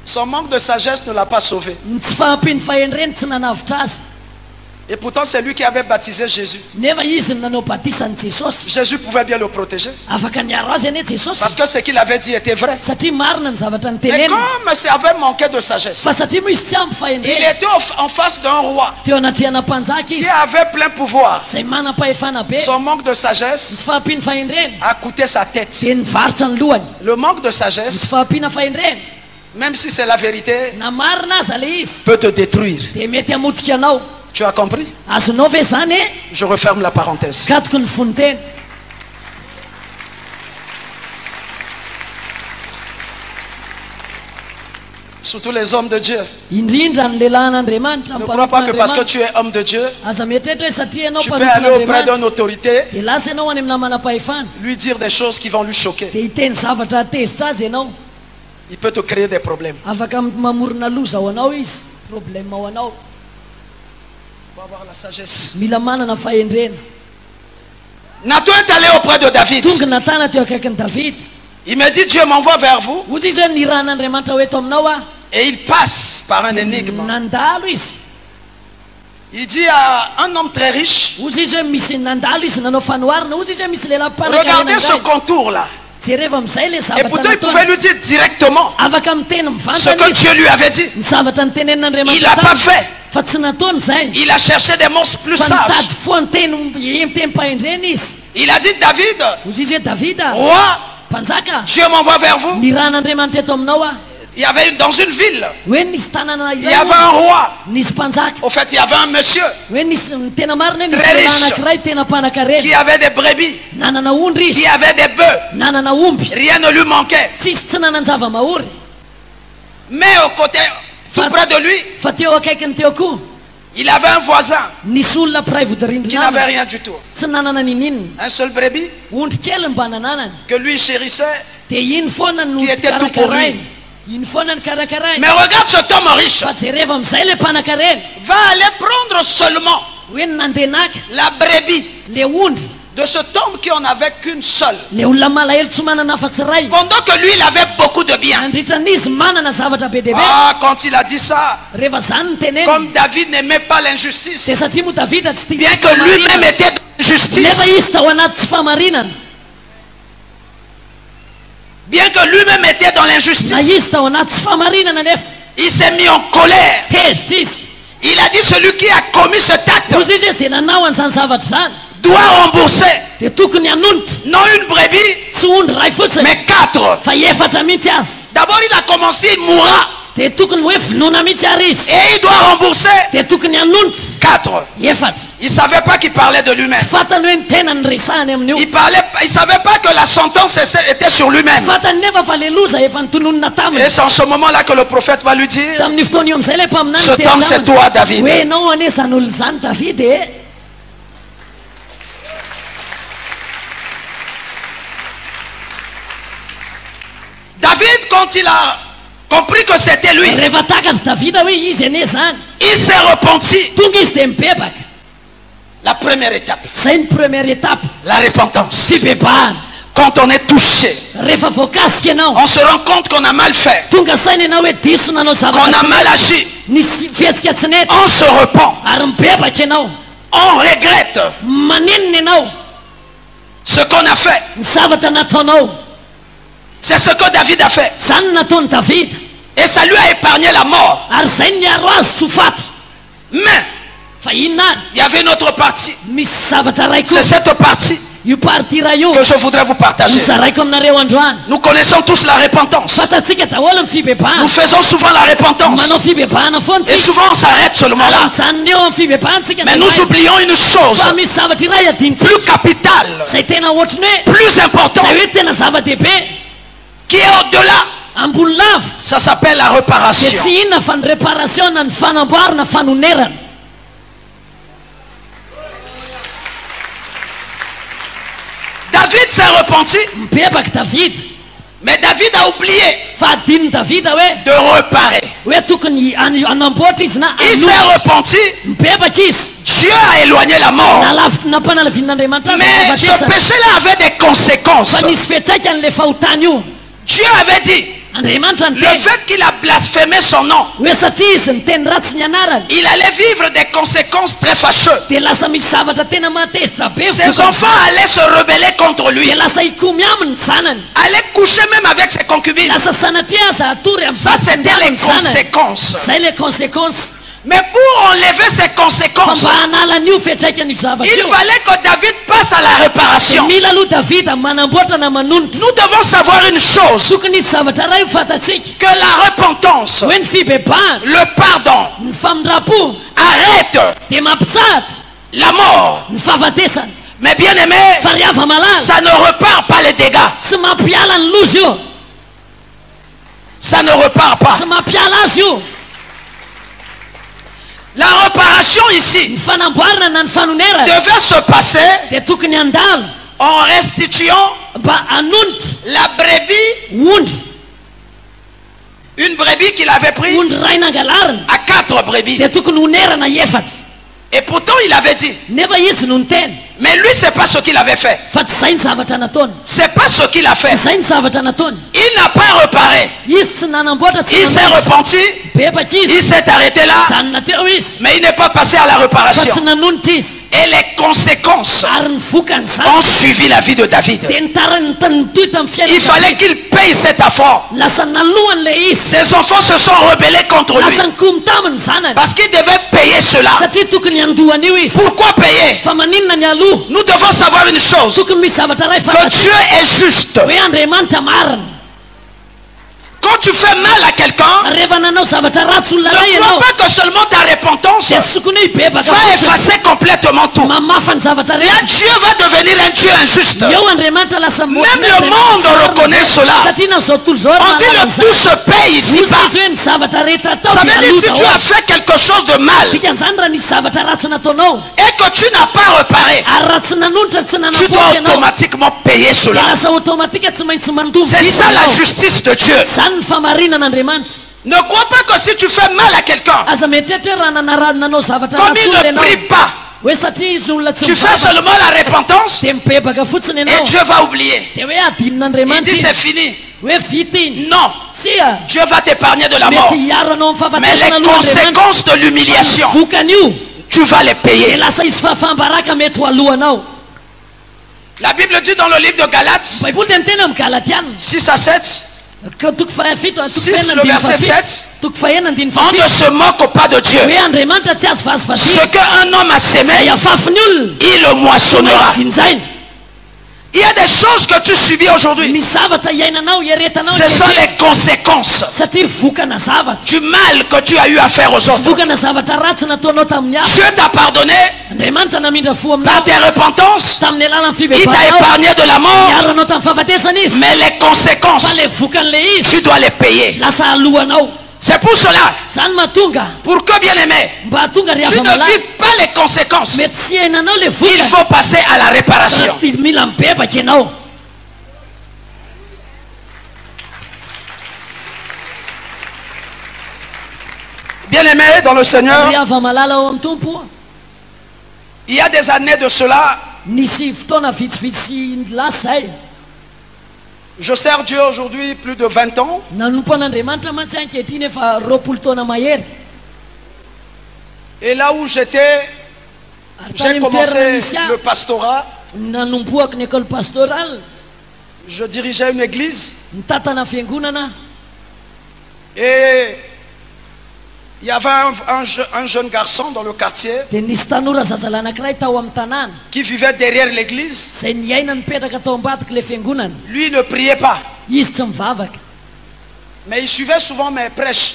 [SPEAKER 2] Son manque de sagesse ne l'a pas sauvé. Et pourtant c'est lui qui avait baptisé Jésus. Jésus pouvait bien le protéger. Parce que ce qu'il avait dit était vrai. Mais comme ça avait manqué de sagesse, il était en face d'un roi qui avait plein pouvoir. Son manque de sagesse a coûté sa tête. Le manque de sagesse, même si c'est la vérité, peut te détruire. Tu as compris? Je referme la parenthèse. Surtout les hommes de Dieu. Ne crois pas que parce que tu es homme de Dieu, tu peux aller auprès d'une autorité, lui dire des choses qui vont lui choquer. Il peut te créer des problèmes. Pour avoir la sagesse. Nathan est allé auprès de David. Il me dit, Dieu m'envoie vers vous. Et il passe par un énigme. Il dit à un homme très riche, regardez ce contour-là. Et pourtant il pouvait lui dire directement ce que Dieu lui avait dit. Il n'a pas fait. Il a cherché des mots plus sages. Il a dit, David, roi, Dieu m'envoie vers vous. Il y avait dans une ville, il y avait un roi. Au fait, il y avait un monsieur très riche qui avait des brebis, qui avait des bœufs. Rien ne lui manquait. Mais au côté, tout près de lui, il avait un voisin qui n'avait rien du tout. Un seul brebis que lui chérissait, qui était tout pour lui. Mais regarde cet homme riche. Va aller prendre seulement la brebis de cet homme qui en avait qu'une seule. Pendant que lui il avait beaucoup de biens. Ah, quand il a dit ça, comme David n'aimait pas l'injustice, bien que lui-même était dans l'injustice, bien que lui-même était dans l'injustice, il s'est mis en colère. Il a dit, celui qui a commis cet acte doit rembourser non une brebis mais 4. D'abord il a commencé, il mourra, et il doit rembourser 4. Il ne savait pas qu'il parlait de lui-même. Il ne savait pas que la sentence était sur lui-même. Et c'est en ce moment-là que le prophète va lui dire, cet homme c'est toi, David. David, quand il a compris que c'était lui, il s'est repenti. La première étape, la repentance. Quand on est touché, on se rend compte qu'on a mal fait, qu'on a mal agi, on se repent, on regrette ce qu'on a fait. C'est ce que David a fait. Et ça lui a épargné la mort. Mais il y avait une autre partie. C'est cette partie que je voudrais vous partager. Nous connaissons tous la repentance. Nous faisons souvent la repentance. Et souvent on s'arrête seulement là. Mais nous oublions une chose plus capitale, plus importante, qui est au-delà. Ça s'appelle la réparation. David s'est repenti. Mais David a oublié de réparer. Il s'est repenti. Dieu a éloigné la mort. Mais ce péché-là avait des conséquences. Dieu avait dit, le fait qu'il a blasphémé son nom, il allait vivre des conséquences très fâcheuses. Ses enfants allaient se rebeller contre lui, allaient coucher même avec ses concubines. Ça, c'était les conséquences. Mais pour enlever ces conséquences, il fallait que David passe à la réparation. Nous devons savoir une chose, que la repentance, le pardon, arrête la mort. Mais bien aimé, ça ne repart pas les dégâts. Ça ne repart pas. La réparation ici devait se passer en restituant la brebis, une brebis qu'il avait prise à 4 brebis. Et pourtant il avait dit, mais lui c'est pas ce qu'il avait fait. C'est pas ce qu'il a fait. Il n'a pas réparé. Il s'est repenti. Il s'est arrêté là. Mais il n'est pas passé à la réparation. Et les conséquences ont suivi la vie de David. Il fallait qu'il paye cet affront. Ses enfants se sont rebellés contre lui parce qu'il devait payer cela. Pourquoi payer? Nous devons savoir une chose, que Dieu est juste. Quand tu fais mal à quelqu'un, ne crois pas que seulement ta repentance va effacer complètement tout. Là, Dieu va devenir un Dieu injuste. Même le monde reconnaît cela. On dit le tout se paye ici-bas. Ça veut dire si tu as fait quelque chose de mal et que tu n'as pas réparé, tu dois automatiquement payer cela. C'est ça la justice de Dieu. Ne crois pas que si tu fais mal à quelqu'un, comme il ne prie pas, tu fais seulement la repentance et Dieu va oublier. Il dit c'est fini. Non, Dieu va t'épargner de la mort. Mais les conséquences de l'humiliation, tu vas les payer. La Bible dit dans le livre de Galates 6 à 7, 6 le verset 7, on ne se moque pas de Dieu. Ce qu'un homme a sémé, il le moissonnera. Il y a des choses que tu subis aujourd'hui. Ce sont les conséquences du mal que tu as eu à faire aux autres. Dieu t'a pardonné par tes repentances. Il t'a épargné de la mort. Mais les conséquences, tu dois les payer. C'est pour cela, pour que bien aimé, tu ne vives pas les conséquences. Il faut passer à la réparation. Bien aimé dans le Seigneur, il y a des années de cela, je sers Dieu aujourd'hui plus de 20 ans. Et là où j'étais, j'ai commencé le pastorat. Je dirigeais une église. Et Il y avait un jeune garçon dans le quartier qui vivait derrière l'église. Lui ne priait pas. Mais il suivait souvent mes prêches.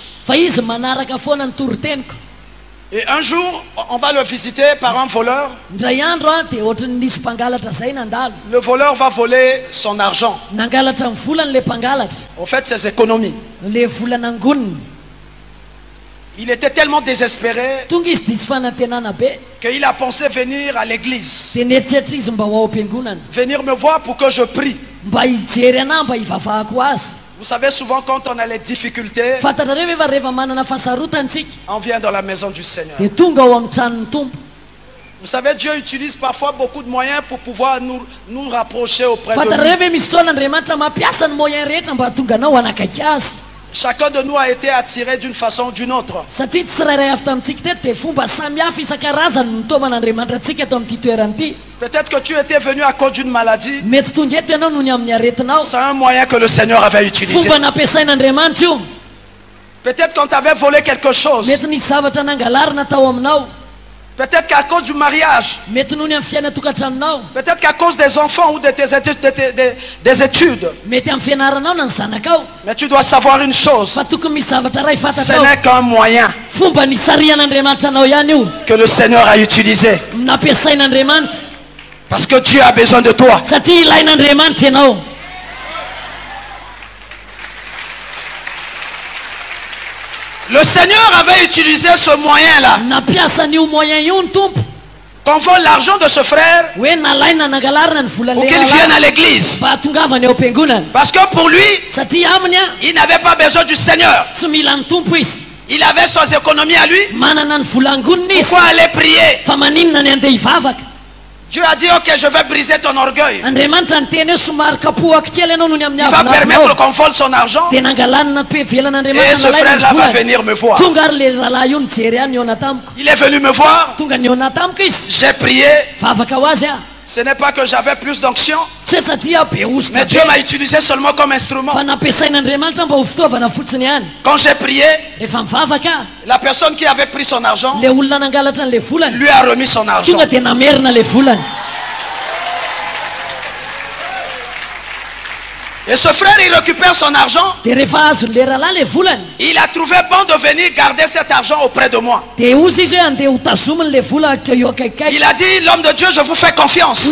[SPEAKER 2] Et un jour, on va le visiter par un voleur. Le voleur va voler son argent. En fait, ses économies. Il était tellement désespéré qu'il a pensé venir à l'église. Venir me voir pour que je prie. Vous savez, souvent quand on a les difficultés, on vient dans la maison du Seigneur. Vous savez, Dieu utilise parfois beaucoup de moyens pour pouvoir nous rapprocher auprès de lui. Chacun de nous a été attiré d'une façon ou d'une autre. Peut-être que tu étais venu à cause d'une maladie. C'est un moyen que le Seigneur avait utilisé. Peut-être qu'on t'avait volé quelque chose. Peut-être qu'à cause du mariage. Peut-être qu'à cause des enfants ou de des études. Mais tu dois savoir une chose. Ce n'est qu'un moyen que le Seigneur a utilisé. Parce que Dieu a besoin de toi. Le Seigneur avait utilisé ce moyen-là. Qu'on vole l'argent de ce frère pour qu'il vienne à l'église. Parce que pour lui, il n'avait pas besoin du Seigneur. Il avait ses économies à lui. Pourquoi aller prier? Dieu a dit, ok, je vais briser ton orgueil. Il va permettre qu'on vole son argent. Et ce frère-là va venir me voir. Il est venu me voir. J'ai prié. Ce n'est pas que j'avais plus d'onction. Mais Dieu m'a utilisé seulement comme instrument. Quand j'ai prié, la personne qui avait pris son argent lui a remis son argent. Et ce frère, il récupère son argent. Il a trouvé bon de venir garder cet argent auprès de moi. Il a dit, l'homme de Dieu, je vous fais confiance.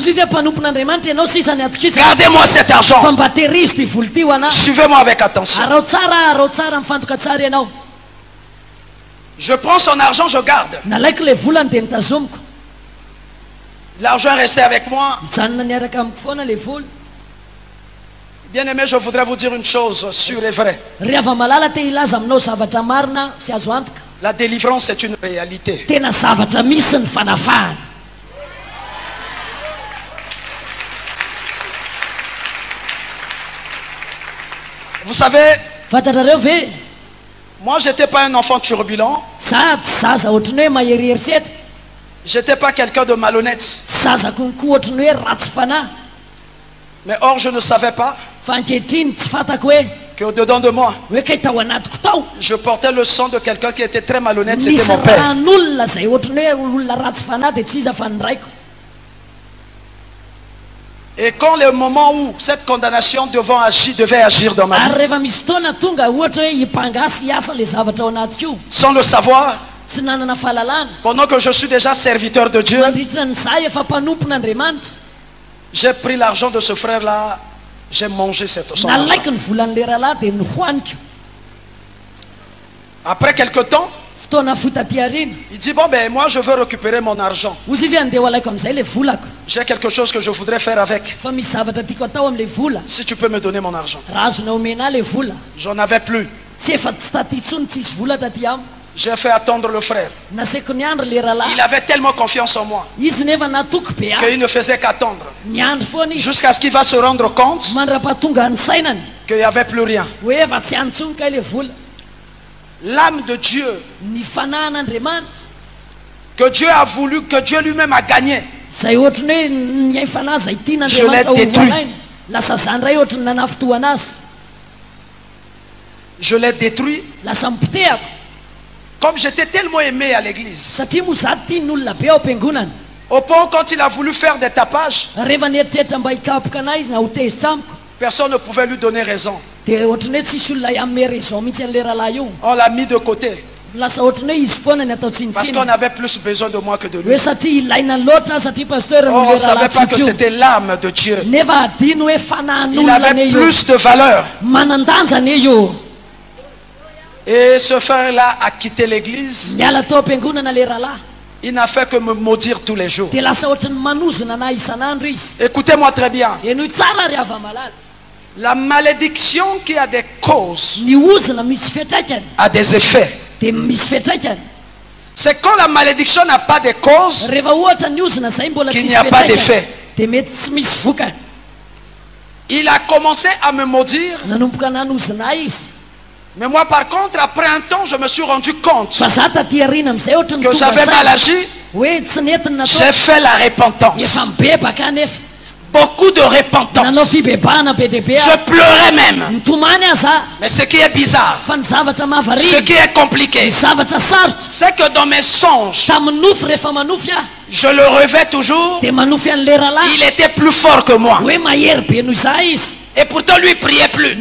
[SPEAKER 2] Gardez-moi cet argent. Suivez-moi avec attention. Je prends son argent, je garde. L'argent est resté avec moi. Bien aimé, je voudrais vous dire une chose sûre et vraie. La délivrance est une réalité. Vous savez, moi j'étais pas un enfant turbulent. J'étais pas quelqu'un de malhonnête. Mais or je ne savais pas qu'au-dedans de moi, je portais le sang de quelqu'un qui était très malhonnête, c'était mon père. Et quand le moment où cette condamnation devait agir dans ma vie, sans le savoir, pendant que je suis déjà serviteur de Dieu, j'ai pris l'argent de ce frère-là. J'ai mangé son argent. Après quelque temps, il dit, bon ben moi je veux récupérer mon argent. J'ai quelque chose que je voudrais faire avec. Si tu peux me donner mon argent. J'en avais plus. J'ai fait attendre le frère. Il avait tellement confiance en moi qu'il ne faisait qu'attendre jusqu'à ce qu'il va se rendre compte qu'il n'y avait plus rien. L'âme de Dieu que Dieu a voulu, que Dieu lui-même a gagné, je l'ai détruit. Je l'ai détruit.
[SPEAKER 3] Comme j'étais tellement aimé à l'église. Au point quand il a voulu faire des tapages, personne ne pouvait lui donner raison. On l'a mis de côté. Parce qu'on avait plus besoin de moi que de lui. On ne savait pas que c'était l'âme de Dieu. Il avait plus de valeur. Et ce frère-là a quitté l'église. Il n'a fait que me maudire tous les jours. Écoutez-moi très bien. La malédiction qui a des causes a des effets. C'est quand la malédiction n'a pas de cause qu'il n'y a pas d'effet. Il a commencé à me maudire. Mais moi par contre, après un temps, je me suis rendu compte que j'avais mal agi. J'ai fait la repentance. Beaucoup de repentance. Je pleurais même. Mais ce qui est bizarre, ce qui est compliqué, c'est que dans mes songes, je le rêvais toujours. Il était plus fort que moi. Et pourtant lui priait plus. Et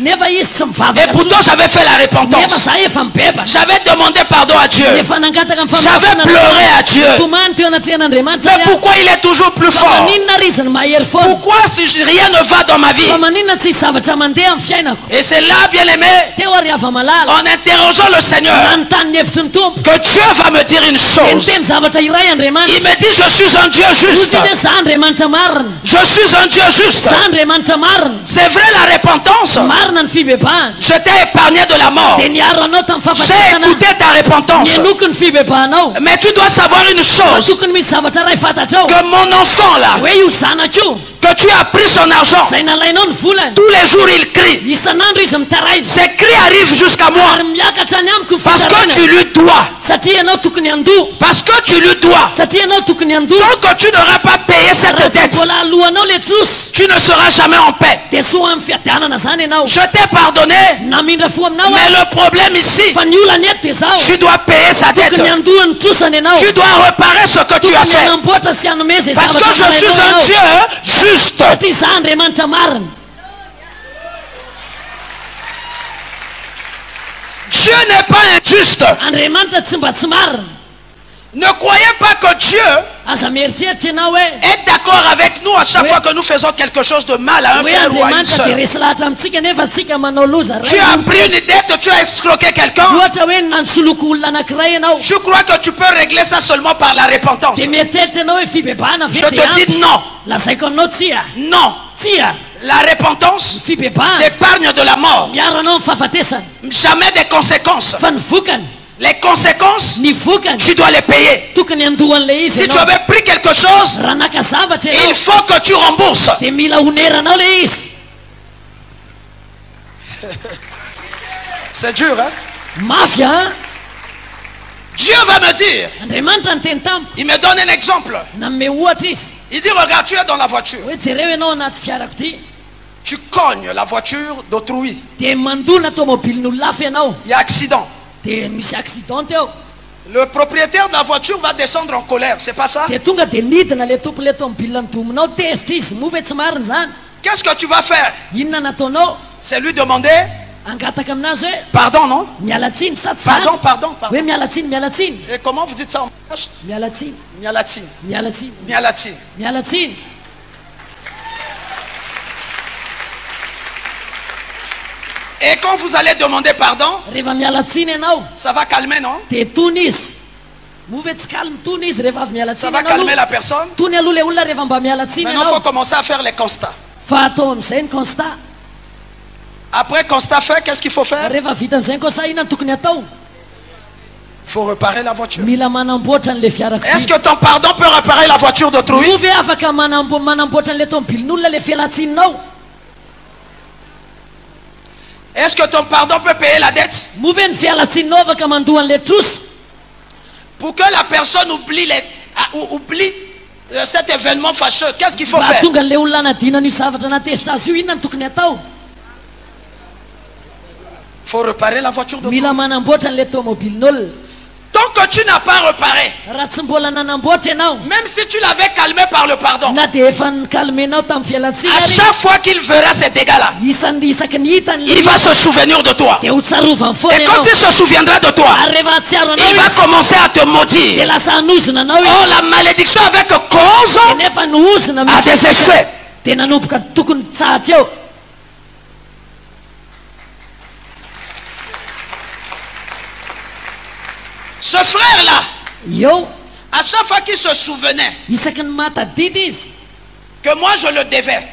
[SPEAKER 3] pourtant j'avais fait la repentance. J'avais demandé pardon à Dieu. J'avais pleuré à Dieu. Mais pourquoi il est toujours plus fort? Pourquoi si rien ne va dans ma vie? Et c'est là, bien aimé, en interrogeant le Seigneur, que Dieu va me dire une chose. Il me dit, je suis un Dieu juste. Je suis un Dieu juste. C'est vrai, la repentance, je t'ai épargné de la mort. J'ai écouté ta repentance. Mais tu dois savoir une chose, que mon enfant là, que tu as pris son argent, tous les jours il crie. Ces cris arrivent jusqu'à moi parce que tu lui dois. Parce que tu lui dois. Tant que tu n'auras pas payé cette dette, tu ne seras jamais en paix. Je t'ai pardonné, mais le problème ici, tu dois payer sa dette. Tu dois réparer ce que tu as fait. Parce que je suis un Dieu juste. Dieu n'est pas injuste. Ne croyez pas que Dieu est d'accord avec nous à chaque fois que nous faisons quelque chose de mal à un frère ou à une soeur. Tu as pris une dette, tu as escroqué quelqu'un. Je crois que tu peux régler ça seulement par la repentance. Je te dis non. Non. La repentance t'épargne de la mort. Jamais des conséquences. Les conséquences, tu dois les payer. Si tu avais pris quelque chose, il faut que tu rembourses. C'est dur, hein? Dieu va me dire. Il me donne un exemple. Il dit, regarde, tu es dans la voiture. Tu cognes la voiture d'autrui. Il y a accident. Le propriétaire de la voiture va descendre en colère, c'est pas ça? Qu'est-ce que tu vas faire? C'est lui demander pardon, non? Pardon. Et comment vous dites ça en Mialatin. Et quand vous allez demander pardon, ça va calmer, non? Ça va calmer la personne. Maintenant, il faut commencer à faire les constats. Après constat fait, qu'est-ce qu'il faut faire? Il faut réparer la voiture. Est-ce que ton pardon peut réparer la voiture d'autrui? Est-ce que ton pardon peut payer la dette? Pour que la personne oublie cet événement fâcheux, qu'est-ce qu'il faut faire? Il faut réparer la voiture d'autrui.
[SPEAKER 2] tu n'as pas réparé, même si tu l'avais calmé par le pardon, à chaque fois qu'il verra ces dégâts-là, il va se souvenir de toi. Et quand il se souviendra de toi, il va commencer à te maudire. Oh, la malédiction avec cause a des effets. Ce frère-là, à chaque fois qu'il se souvenait que moi je le devais,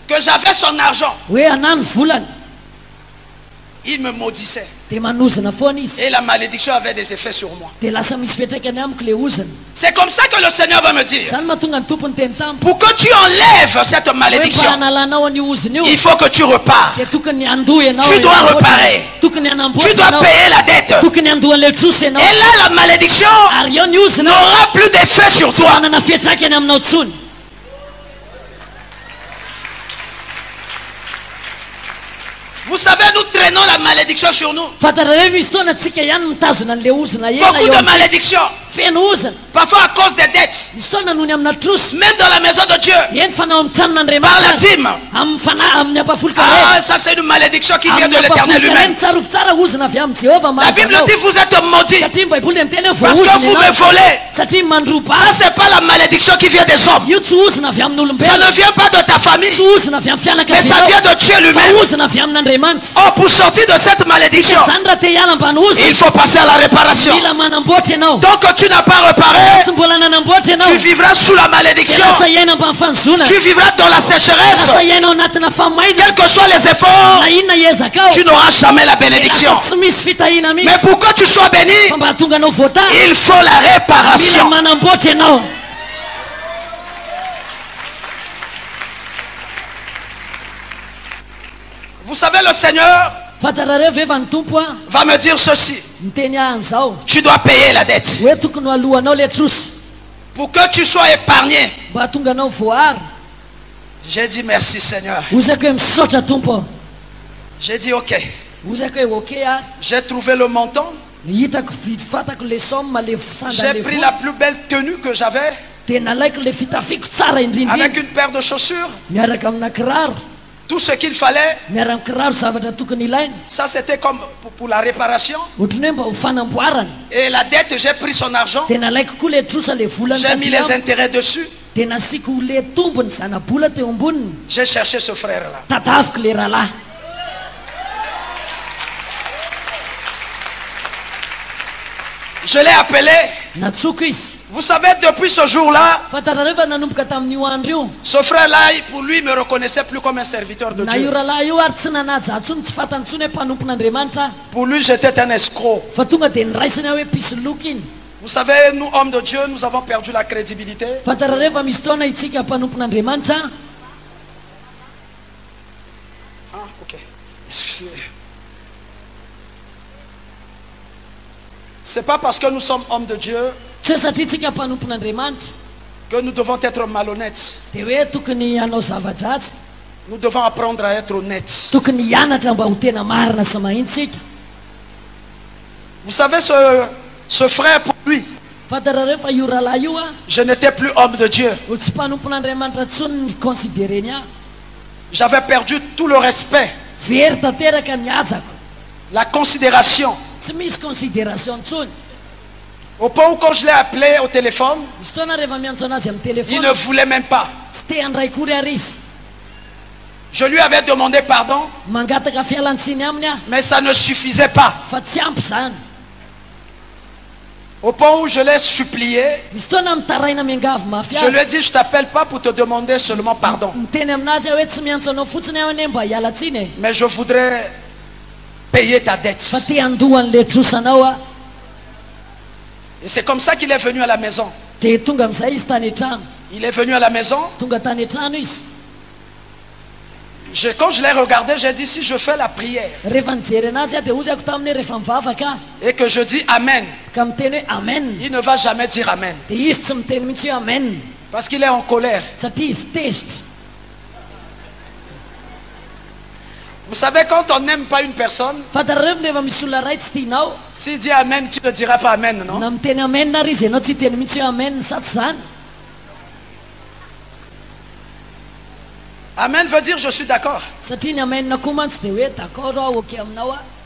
[SPEAKER 2] que j'avais son argent, il me maudissait. Et la malédiction avait des effets sur moi. C'est comme ça que le Seigneur va me dire, pour que tu enlèves cette malédiction, il faut que tu repars. Tu dois réparer. Tu dois payer la dette. Et là, la malédiction n'aura plus d'effet sur toi. Vous savez, nous traînons la malédiction sur nous. Beaucoup de malédictions. Parfois à cause des dettes. Même dans la maison de Dieu. Par la dîme. Ah, ça c'est une malédiction qui vient de l'Éternel lui-même. La Bible dit vous êtes maudits parce que vous me volez. Ça c'est pas la malédiction qui vient des hommes. Ça ne vient pas de ta famille, mais ça vient de Dieu lui-même. Oh, pour sortir de cette malédiction, il faut passer à la réparation. Donc tu n'as pas réparé, tu vivras sous la malédiction. Tu vivras dans la sécheresse. Quels que soient les efforts, tu n'auras jamais la bénédiction. Mais pour que tu sois béni, il faut la réparation. Vous savez, le Seigneur va me dire ceci. Tu dois payer la dette. Pour que tu sois épargné. J'ai dit merci Seigneur. J'ai dit ok. J'ai trouvé le montant. J'ai pris la plus belle tenue que j'avais, avec une paire de chaussures, tout ce qu'il fallait. Ça c'était comme pour la réparation. Et la dette, j'ai pris son argent, j'ai mis les intérêts dessus. J'ai cherché ce frère là. Je l'ai appelé. Vous savez, depuis ce jour-là, ce frère-là, pour lui, me reconnaissait plus comme un serviteur de Dieu. Pour lui, j'étais un escroc. Vous savez, nous, hommes de Dieu, nous avons perdu la crédibilité. Ah, ok. Excusez. C'est pas parce que nous sommes hommes de Dieu que nous devons être malhonnêtes. Nous devons apprendre à être honnêtes. Vous savez, ce frère, pour lui, je n'étais plus homme de Dieu. J'avais perdu tout le respect, la considération. Au point où quand je l'ai appelé au téléphone, il ne voulait même pas. Je lui avais demandé pardon, mais ça ne suffisait pas. Au point où je l'ai supplié, je lui ai dit, je t'appelle pas pour te demander seulement pardon, mais je voudrais payer ta dette. Et c'est comme ça qu'il est venu à la maison. Il est venu à la maison. Quand je l'ai regardé, j'ai dit, si je fais la prière et que je dis Amen, il ne va jamais dire Amen, parce qu'il est
[SPEAKER 3] Vous savez, quand on n'aime pas une personne, s'il dit Amen, tu ne diras pas Amen, non? Amen veut dire je suis d'accord.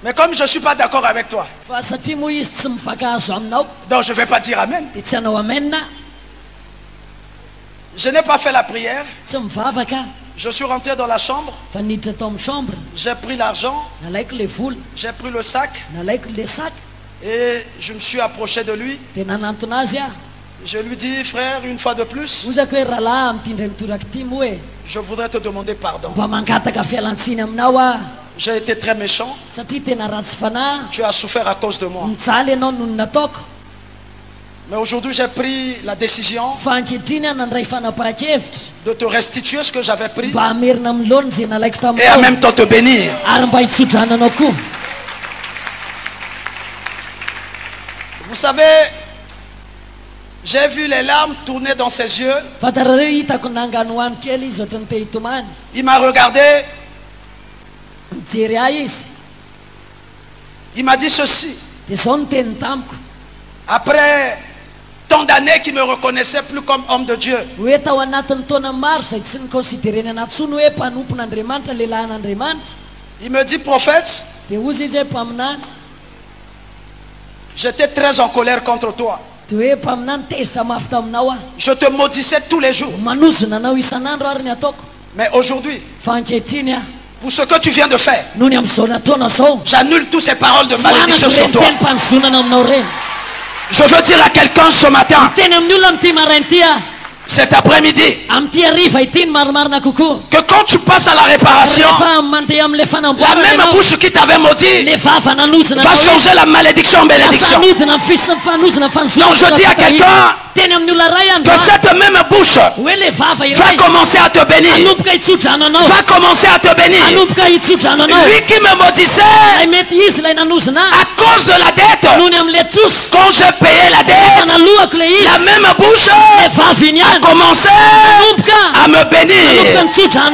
[SPEAKER 3] Mais comme je ne suis pas d'accord avec toi, donc je ne vais pas dire Amen. Je n'ai pas fait la prière. Je suis rentré dans la chambre. J'ai pris l'argent. J'ai pris le sac. Et je me suis approché de lui. Je lui dis, frère, une fois de plus, je voudrais te demander pardon. J'ai été très méchant. Tu as souffert à cause de moi. Mais aujourd'hui, j'ai pris la décision de te restituer ce que j'avais pris et en même temps te bénir. Vous savez, j'ai vu les larmes tourner dans ses yeux. Il m'a regardé. Il m'a dit ceci. Après tant d'années qu'il ne me reconnaissait plus comme homme de Dieu, il me dit, prophète, j'étais très en colère contre toi. Je te maudissais tous les jours. Mais aujourd'hui, pour ce que tu viens de faire, j'annule toutes ces paroles de malédiction sur toi. Je veux dire à quelqu'un ce matin, cet après-midi, que quand tu passes à la réparation, la même bouche qui t'avait maudit va changer la malédiction en bénédiction. Donc je dis à quelqu'un que cette même bouche va commencer à te bénir. Va commencer à te bénir. Lui qui me maudissait à cause de la dette, quand j'ai payé la dette, la même bouche a commencé à me bénir.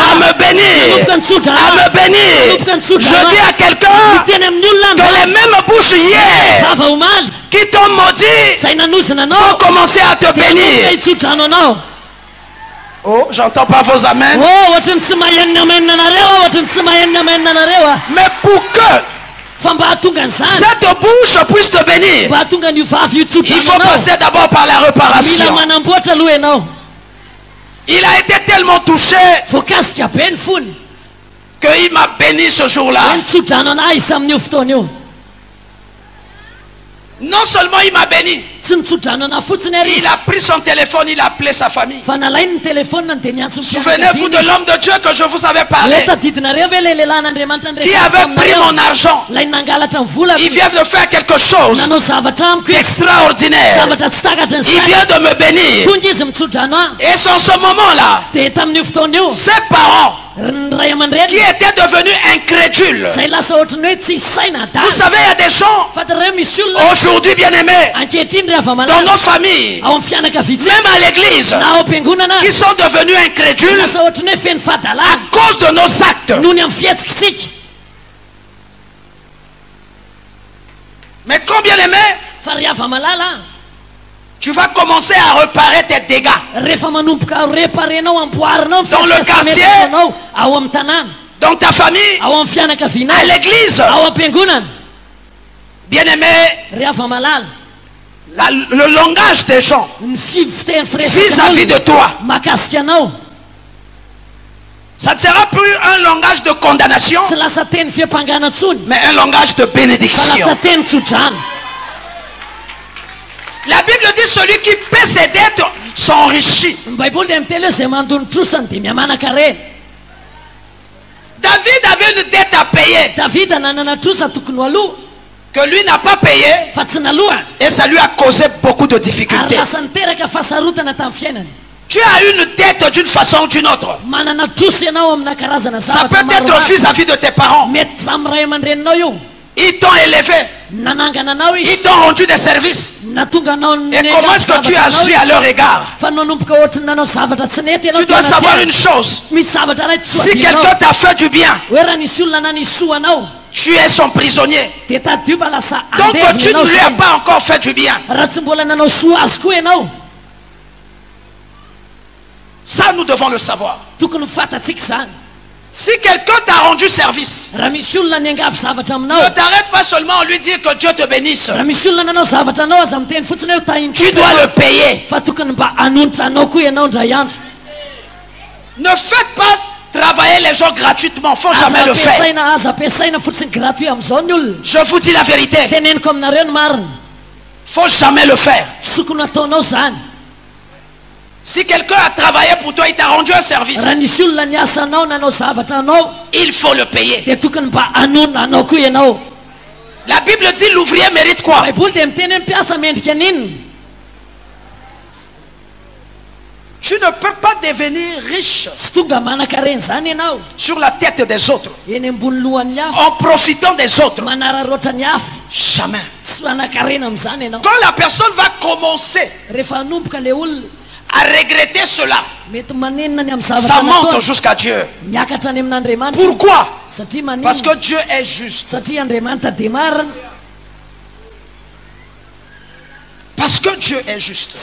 [SPEAKER 3] À me bénir. À me bénir. Je dis à quelqu'un que les mêmes bouches hier qui t'ont maudit vont commencer à te bénir. Oh, j'entends pas vos amens. Mais pour que cette bouche puisse te bénir, il faut passer d'abord par la réparation. Il a été tellement touché qu'il m'a béni ce jour-là. Non seulement il m'a béni, il a pris son téléphone, il a appelé sa famille. Souvenez-vous de l'homme de Dieu que je vous avais parlé, qui avait pris mon argent. Il vient de faire quelque chose d'extraordinaire. Il vient de me bénir. Et c'est en ce moment-là, ses parents qui étaient devenus incrédules. Vous savez, il y a des gens aujourd'hui, bien aimés, dans nos familles, même à l'église, qui sont devenus incrédules à cause de nos actes. Mais quand, bien aimé, tu vas commencer à réparer tes dégâts dans le quartier, dans ta famille, à l'église. Bien aimé, le langage des gens vis-à-vis de toi, ça ne sera plus un langage de condamnation, mais un langage de bénédiction. La Bible dit celui qui paie ses dettes s'enrichit. David avait une dette à payer que lui n'a pas payé, et ça lui a causé beaucoup de difficultés. Tu as une dette d'une façon ou d'une autre. Ça peut être vis-à-vis de tes parents.
[SPEAKER 2] Ils t'ont élevé. Ils t'ont rendu des services. Et comment est-ce que tu agis à leur égard? Tu dois savoir une chose. Si quelqu'un t'a fait du bien, tu es son prisonnier. Donc tu ne lui as pas encore fait du bien. Ça, nous devons le savoir. Si quelqu'un t'a rendu service, ne t'arrête pas seulement en lui dire que Dieu te bénisse. Tu dois le payer. Ne faites pas travailler les gens gratuitement. Il ne faut jamais le faire. Je vous dis la vérité. Il ne faut jamais le faire. Si quelqu'un a travaillé pour toi, il t'a rendu un service, il faut le payer. La Bible dit l'ouvrier mérite quoi? Tu ne peux pas devenir riche sur la tête des autres en profitant des autres. Jamais. Quand la personne va commencer à regretter cela, ça monte jusqu'à Dieu. Pourquoi? Parce que Dieu est juste. Parce que Dieu est juste.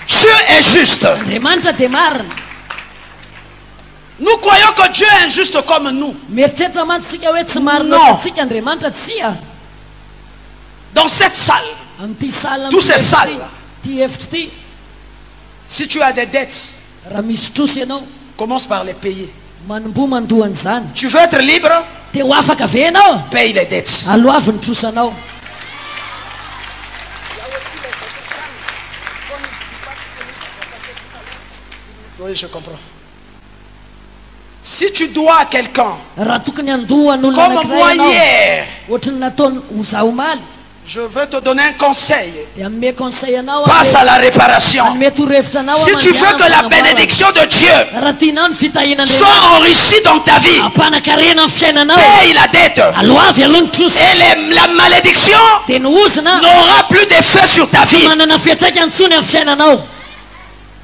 [SPEAKER 2] Dieu est juste. Nous croyons que Dieu est injuste comme nous. Non. Dans cette salle, tous ces salles, si tu as des dettes, commence par les payer. Tu veux être libre? Paye les dettes. Oui, je comprends. Si tu dois à quelqu'un, comme moi hier, je veux te donner un conseil. Passe à la réparation. Si tu veux que la bénédiction de Dieu soit enrichie dans ta vie, paye la dette. Et la malédiction n'aura plus d'effet sur ta vie.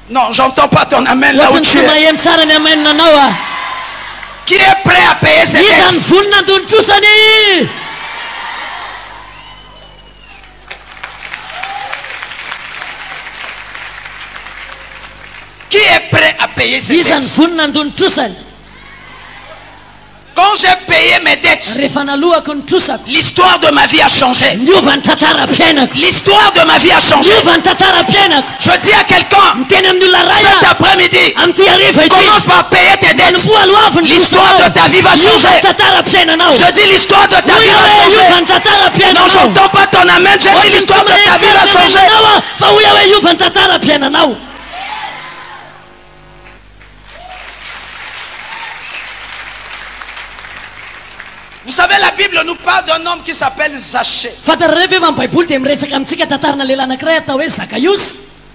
[SPEAKER 2] Non, j'entends pas ton amen là où tu es. Qui est prêt à payer ses dettes? Qui est prêt à payer ses dettes? Quand j'ai payé mes dettes, l'histoire de ma vie a changé. L'histoire de ma vie a changé. Je dis à quelqu'un, cet après-midi, commence par payer tes dettes. L'histoire de ta vie va changer. Je dis l'histoire de ta vie va changer. Non, j'entends pas ton amen. Je dis l'histoire de ta vie va changer. Vous savez, la Bible nous parle d'un homme qui s'appelle Zachée.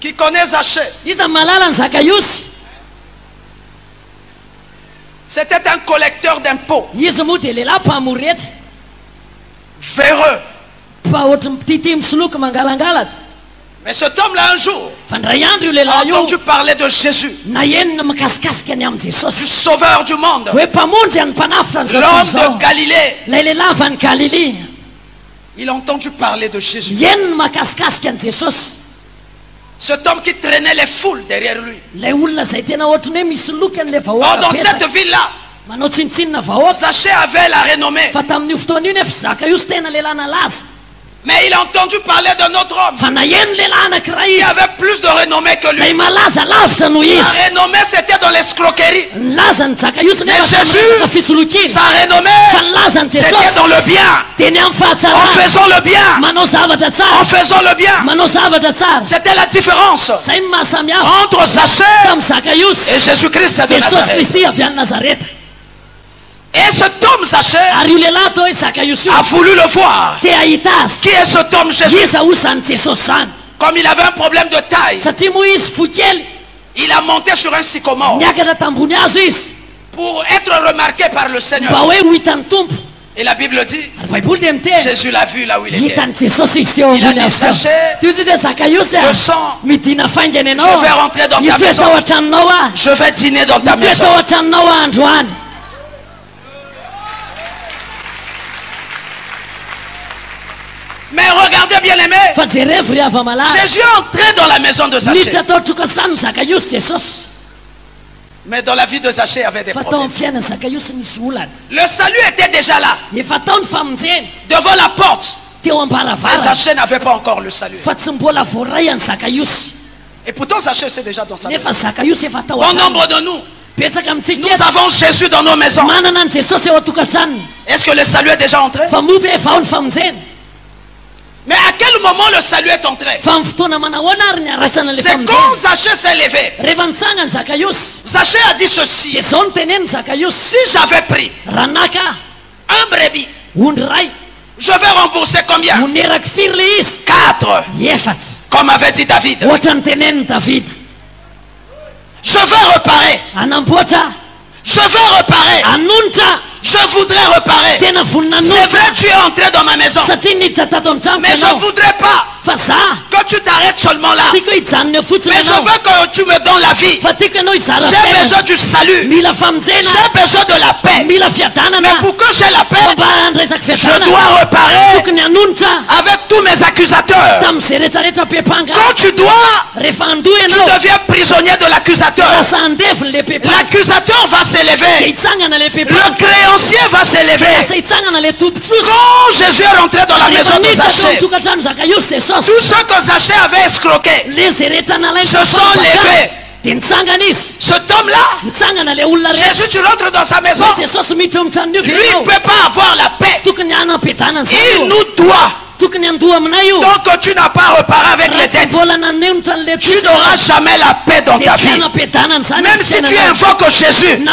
[SPEAKER 2] Qui connaît Zachée? C'était un collecteur d'impôts. Véreux. Mais cet homme-là, un jour, a entendu parler de Jésus, du sauveur du monde, l'homme de Galilée. Il a entendu parler de Jésus. Cet homme qui traînait les foules derrière lui. Or, dans cette ville-là, Zachée avait la renommée. Mais il a entendu parler d'un autre homme qui avait plus de renommée que lui. La renommée, c'était dans l'escroquerie. Mais Jésus, sa renommée, c'était dans le bien. En faisant le bien. En faisant le bien. C'était la différence entre Zachée et Jésus-Christ de Nazareth. Et cet homme Zachée a voulu le voir. Qui est cet homme Jésus? Comme il avait un problème de taille, il a monté sur un sycomore.
[SPEAKER 3] pour être remarqué par le Seigneur. Et la Bible dit, Jésus l'a vu là où il était. Il a dit, Zachée, de sang, je vais rentrer dans ta maison. Je vais dîner dans ta maison. Mais regardez bien aimé, Jésus est entré dans la maison de Zachée. Mais dans la vie de Zachée, il y avait des problèmes. Le salut était déjà là. Devant la porte. Mais Zachée n'avait pas encore le salut. Et pourtant Zachée c'est déjà dans sa maison. Bon nombre de nous, nous avons Jésus dans nos maisons. Est-ce que le salut est déjà entré? Mais à quel moment le salut est entré? C'est quand Zachée s'est levé. Zachée a dit ceci. Si j'avais pris un brebis, je vais rembourser combien? 4. Comme avait dit David. Je vais réparer. Je vais réparer. Je voudrais réparer. C'est vrai, tu es entré dans ma maison. Mais je ne voudrais pas que tu t'arrêtes seulement là. Mais je veux que tu me donnes la vie. J'ai besoin du salut. J'ai besoin de la paix. Mais pour que j'ai la paix, je dois réparer avec tous mes accusateurs. Quand tu dois, tu deviens prisonnier de l'accusateur. L'accusateur va s'élever. Le créancier va s'élever. Quand Jésus est rentré dans la maison de Zachée, tous ceux que Zachée avait escroqués se sont levés. Cet homme-là, Jésus, tu rentres dans sa maison, lui ne peut pas avoir la paix. Il nous doit. Donc tu n'as pas reparé avec les dettes, tu n'auras jamais la paix dans ta vie. Même si tu invoques Jésus.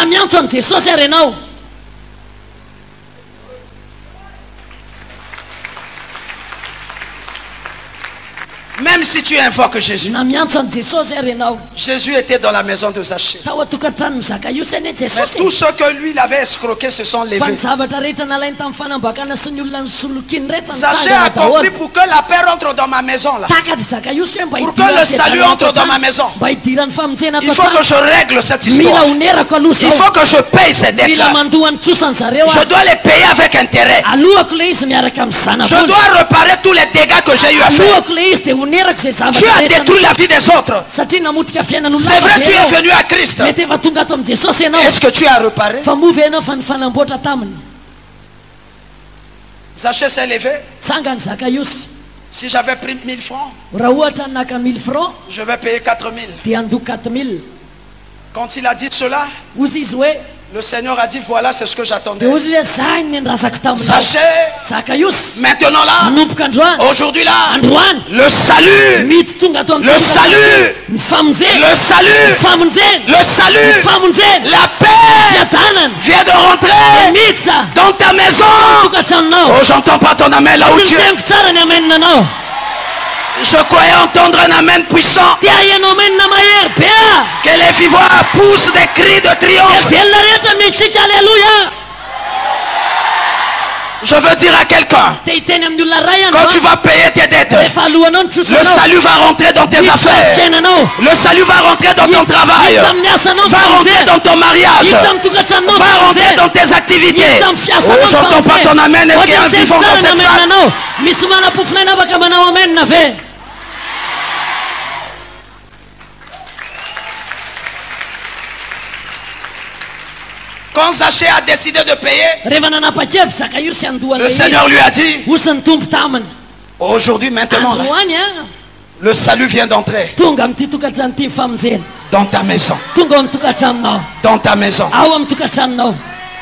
[SPEAKER 3] Même si tu invoques Jésus. Jésus était dans la maison de Zachée. Mais tous ceux que lui l'avait escroqué se sont levés. Zachée a compris pour que la paix rentre dans ma maison là. Pour que le salut entre dans ma maison. Il faut que je règle cette histoire. Il faut que je paye ces dettes là. Je dois les payer avec intérêt. Je dois réparer tous les dégâts que j'ai eu à faire. Tu as détruit la vie des autres. C'est vrai, tu es venu à Christ. Est-ce que tu as réparé? Zachée s'est levé. Si j'avais pris 1000 francs, je vais payer 4000. Quand il a dit cela, le Seigneur a dit, voilà, c'est ce que j'attendais. Zachée, maintenant là, aujourd'hui là, le salut, le salut, la paix vient de rentrer dans ta maison. Oh, j'entends pas ton amen là où tu es. Je croyais entendre un amen puissant. Que les vivants poussent des cris de triomphe. Je veux dire à quelqu'un, quand tu vas payer tes dettes, le salut va rentrer dans tes affaires. Le salut va rentrer dans ton travail. Va rentrer dans ton mariage. Va rentrer dans tes activités. Oh, j'entends pas ton amen. Est-ce qu'il y a un vivant dans cette salle? Quand Zachée a décidé de payer, le Seigneur lui a dit, aujourd'hui, maintenant, le salut vient d'entrer dans ta maison. Dans ta maison.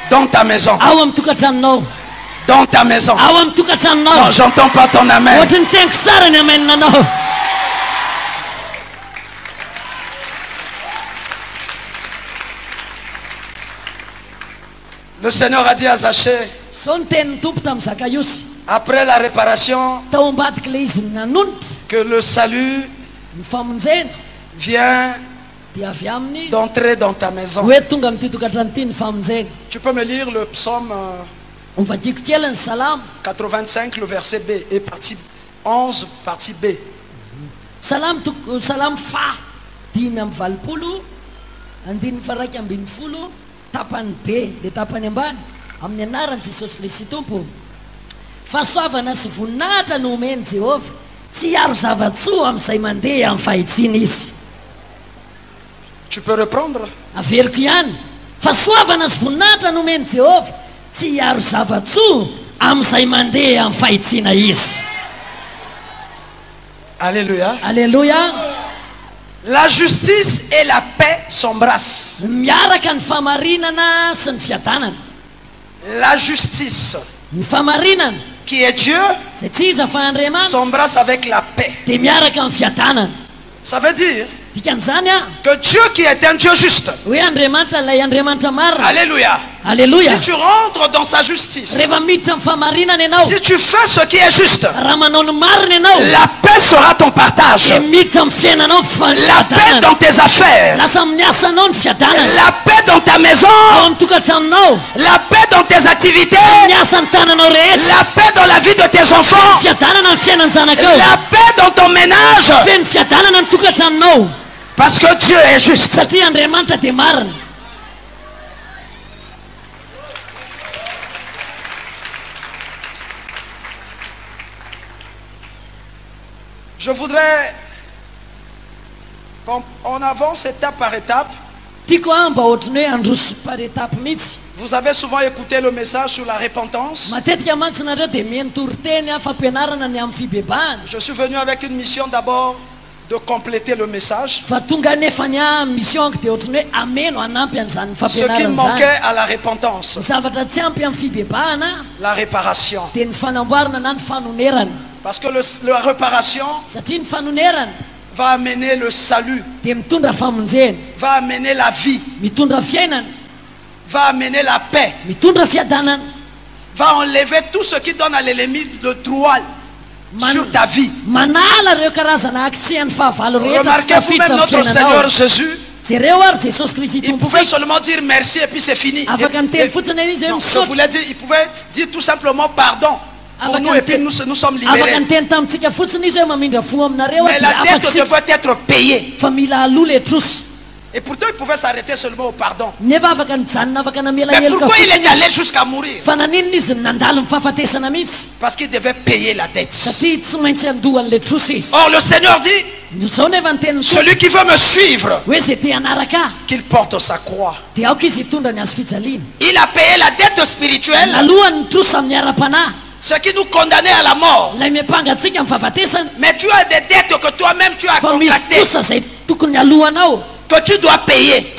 [SPEAKER 3] Dans ta maison. Dans ta maison. Non, j'entends pas ton amen. Le Seigneur a dit à Zachée, après la réparation, que le salut vient
[SPEAKER 2] d'entrer dans ta maison. Tu peux me lire le psaume 85, le verset B et partie 11, partie B.
[SPEAKER 1] Salam fa dimy am valopolo andiny faraky ambin'ny folo tapany be le tapany ambany amin'ny anarany Jesosy Kristy Tompo. Fahasoavana sy voninahitra no omeny Jehova, tsy hiaro zava-tsoa amin'izay mandeha amin'ny fahitsiny izy.
[SPEAKER 2] Tu peux reprendre?
[SPEAKER 1] Averiko ihany. Fahasoavana sy voninahitra no omeny Jehova, tsy hiaro zava-tsoa amin'izay mandeha amin'ny fahitsina izy.
[SPEAKER 2] Alléluia.
[SPEAKER 1] Alléluia.
[SPEAKER 2] La justice et la paix s'embrassent.
[SPEAKER 1] Miaraka ny famarinana sy ny fiadanana.
[SPEAKER 2] La justice,
[SPEAKER 1] ny famarinana
[SPEAKER 2] qui est Dieu, s'embrasse avec la paix.
[SPEAKER 1] dia miaraka amin'ny fiadanana.
[SPEAKER 2] Ça veut dire
[SPEAKER 1] dikan'izany
[SPEAKER 2] que Dieu qui est un Dieu juste.
[SPEAKER 1] Hoe Andriamanitra ilay Andriamanitra marina.
[SPEAKER 2] Alléluia.
[SPEAKER 1] Alléluia.
[SPEAKER 2] Si tu rentres dans sa justice,
[SPEAKER 1] rehefa miditra amin'ny famarinana ianao,
[SPEAKER 2] si tu fais ce qui est juste,
[SPEAKER 1] raha manao ny marina ianao,
[SPEAKER 2] la paix sera ton partage.
[SPEAKER 1] dia miditra amin'ny fiainanao
[SPEAKER 2] la paix dans tes affaires,
[SPEAKER 1] lasa amin'ny asanao ny fiadanana,
[SPEAKER 2] la paix dans ta maison,
[SPEAKER 1] ao amin'ny tokantranonao,
[SPEAKER 2] la paix dans tes activités,
[SPEAKER 1] ny asan'ny tananao rehetra,
[SPEAKER 2] la paix dans la vie de tes enfants,
[SPEAKER 1] fiadanana ny fiainan zanakao,
[SPEAKER 2] la paix dans ton ménage,
[SPEAKER 1] feno fiadanana ny tokantranonao.
[SPEAKER 2] Parce que Dieu est juste.
[SPEAKER 1] Satria Andriamanitra dia marina.
[SPEAKER 2] Je voudrais qu'on avance étape par étape.
[SPEAKER 1] Tiako mba ohatrany hoe androso par étape mihitsy.
[SPEAKER 2] Vous avez souvent écouté le message sur la repentance.
[SPEAKER 1] Matetika mantsinareo dia mentory-teny fampianarana ny amin'ny fibebahana.
[SPEAKER 2] Je suis venu avec une mission d'abord de compléter le message.
[SPEAKER 1] Fa tonga nefa ny mission dia ohatrany hoe ameno anampy an'izany fampianarana.
[SPEAKER 2] Ce qui manquait à la repentance,
[SPEAKER 1] zavatra tsy ampy amin'ny fibebahana,
[SPEAKER 2] la réparation.
[SPEAKER 1] Dia ny fanamboarana na ny fanonerana.
[SPEAKER 2] Parce que la réparation
[SPEAKER 1] satria ny fanonerana
[SPEAKER 2] va amener le salut,
[SPEAKER 1] dia mitondra famonjena,
[SPEAKER 2] va amener la vie,
[SPEAKER 1] mitondra fiainana,
[SPEAKER 2] va amener la paix,
[SPEAKER 1] mitondra fiadanana,
[SPEAKER 2] va enlever tout ce qui donne à l'ennemi le droit sur ta vie.
[SPEAKER 1] Manala reo karazana accès ny fahavalo rehetra.
[SPEAKER 2] Remarquez-vous même notre Seigneur Jésus,
[SPEAKER 1] il
[SPEAKER 2] pouvait seulement dire merci et puis c'est fini. Non, je voulais dire, il pouvait dire tout simplement pardon pour nous et puis nous sommes libérés. Mais la dette devait être payée. Et pourtant il pouvait s'arrêter seulement au pardon. Mais pourquoi il est allé jusqu'à mourir? Parce qu'il devait payer la dette. Or le Seigneur dit, celui qui veut me suivre, qu'il porte sa croix. Il a payé la dette spirituelle, ce qui nous condamnait à la mort. Mais tu as des dettes que toi-même tu as contractées, que tu dois payer, et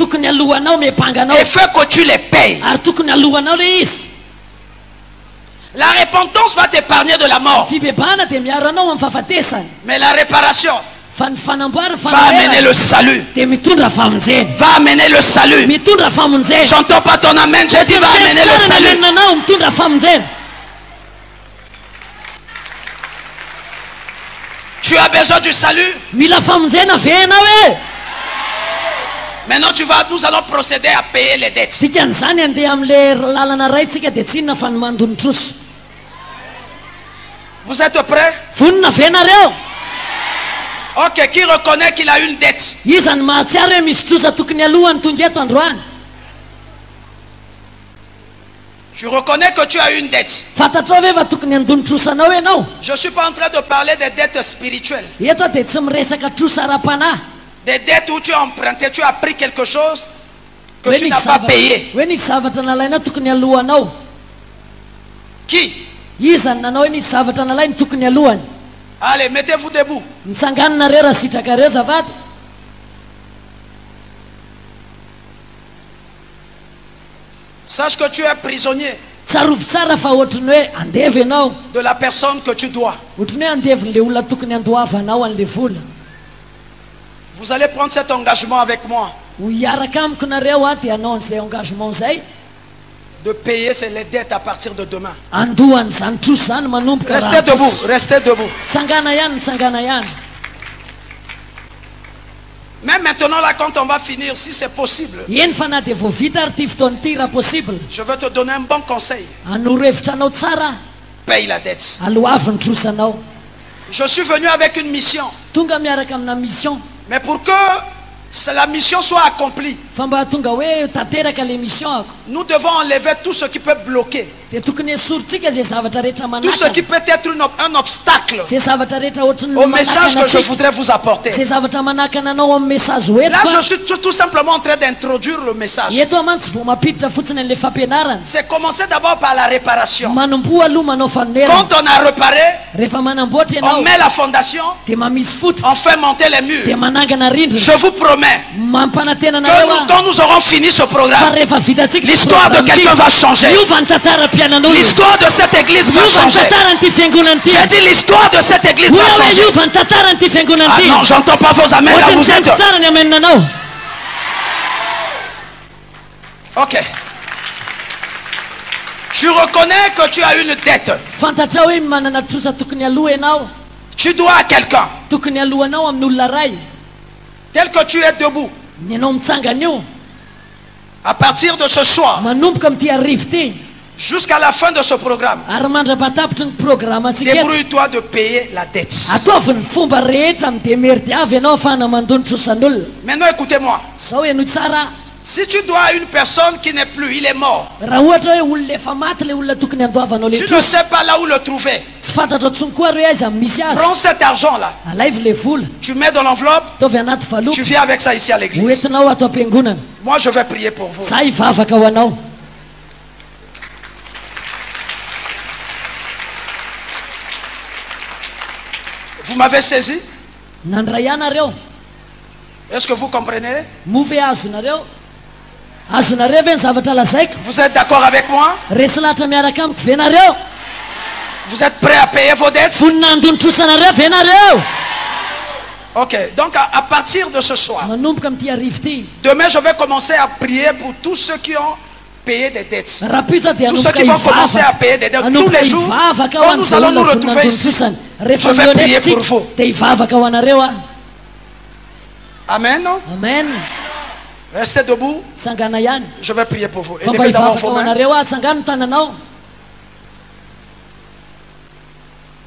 [SPEAKER 2] fais que tu les payes. La repentance va t'épargner de la mort, mais la réparation va amener le salut. Va amener le salut. J'entends pas ton amen, j'ai dit va amener le salut. Tu as besoin du salut. Maintenant nous allons procéder à payer les dettes. Vous êtes prêts? Ok, qui reconnaît qu'il a une dette? Tu reconnais que tu as une dette. Je ne suis pas en train de parler des dettes spirituelles. Des dettes où tu as emprunté, tu as pris quelque chose que tu n'as pas payé. Qui? Allez, mettez-vous debout. Sache que tu es prisonnier de la personne que tu dois. Vous allez prendre cet engagement avec moi de payer les dettes à partir de demain. Restez debout, restez debout.
[SPEAKER 3] Même maintenant là quand on va finir, si c'est possible, je veux te donner un bon conseil. Paye la dette. Je suis venu avec une mission. Mais pour que la mission soit accomplie, nous devons enlever tout ce qui peut bloquer, tout ce qui peut être un obstacle au message que je voudrais vous apporter. Là je suis tout simplement en train d'introduire le message. C'est commencer d'abord par la réparation. Quand on a réparé, on met la fondation, on fait monter les murs. Je vous promets que quand nous aurons fini ce programme, l'histoire de quelqu'un va changer. L'histoire de cette église va changer. J'ai dit l'histoire de cette église va changer. Ah non, j'entends pas vos amens là, vous êtes. Ok. Je reconnais que tu as une dette. Tu dois à quelqu'un. Tel que tu es debout. À partir de ce soir, jusqu'à la fin de ce programme, débrouille-toi de payer la dette. Maintenant écoutez-moi. Si tu dois à une personne qui n'est plus, il est mort, tu ne sais pas là où le trouver, prends cet argent là, tu mets dans l'enveloppe, tu viens avec ça ici à l'église. Moi je vais prier pour vous. Vous m'avez saisi? Est-ce que vous comprenez? Vous êtes d'accord avec moi? Vous êtes prêts à payer vos dettes? Ok, donc à partir de ce soir, demain je vais commencer à prier pour tous ceux qui ont payé des dettes. Tous ceux qui vont commencer à payer des dettes tous les jours, quand nous allons nous retrouver ici, je vais prier pour vous. Amen. Amen. Restez debout. Je vais prier pour vous. Élevez d'abord vos mains.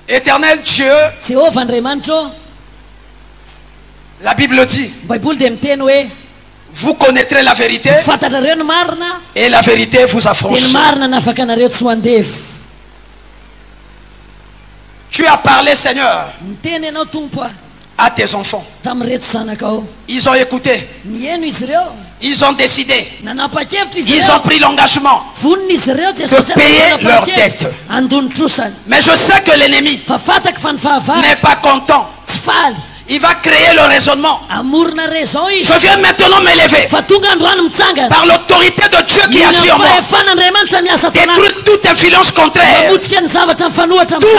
[SPEAKER 3] Éternel Dieu, la Bible dit, vous connaîtrez la vérité et la vérité vous affranchira. Tu as parlé, Seigneur, à tes enfants. Ils ont écouté. Ils ont décidé. Ils ont pris l'engagement de payer leurs dettes. Mais je sais que l'ennemi n'est pas content. Il va créer le raisonnement. Je viens maintenant m'élever par l'autorité de Dieu qui agit en moi. Détruire toute influence contraire, tout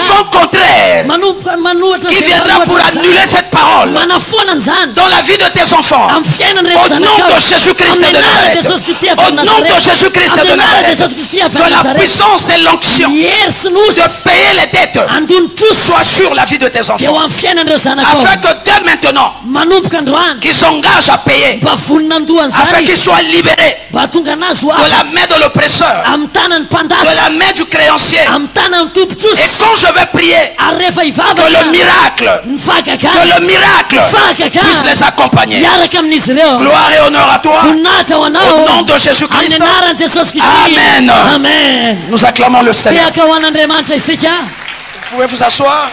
[SPEAKER 3] vent contraire qui viendra pour annuler cette parole dans la vie de tes enfants. Au nom de Jésus-Christ de Nazareth, au nom de Jésus-Christ de Nazareth, que la puissance et l'onction de payer les dettes soient sur la vie de tes enfants, afin que dès maintenant qu'ils s'engagent à payer, afin qu'ils soient libérés de la main de l'oppresseur, de la main du créancier. Et quand je vais prier, que le miracle puisse les accompagner. Gloire et honneur à toi, au nom de Jésus-Christ. Amen. Amen. Nous acclamons le Seigneur. Vous pouvez vous asseoir.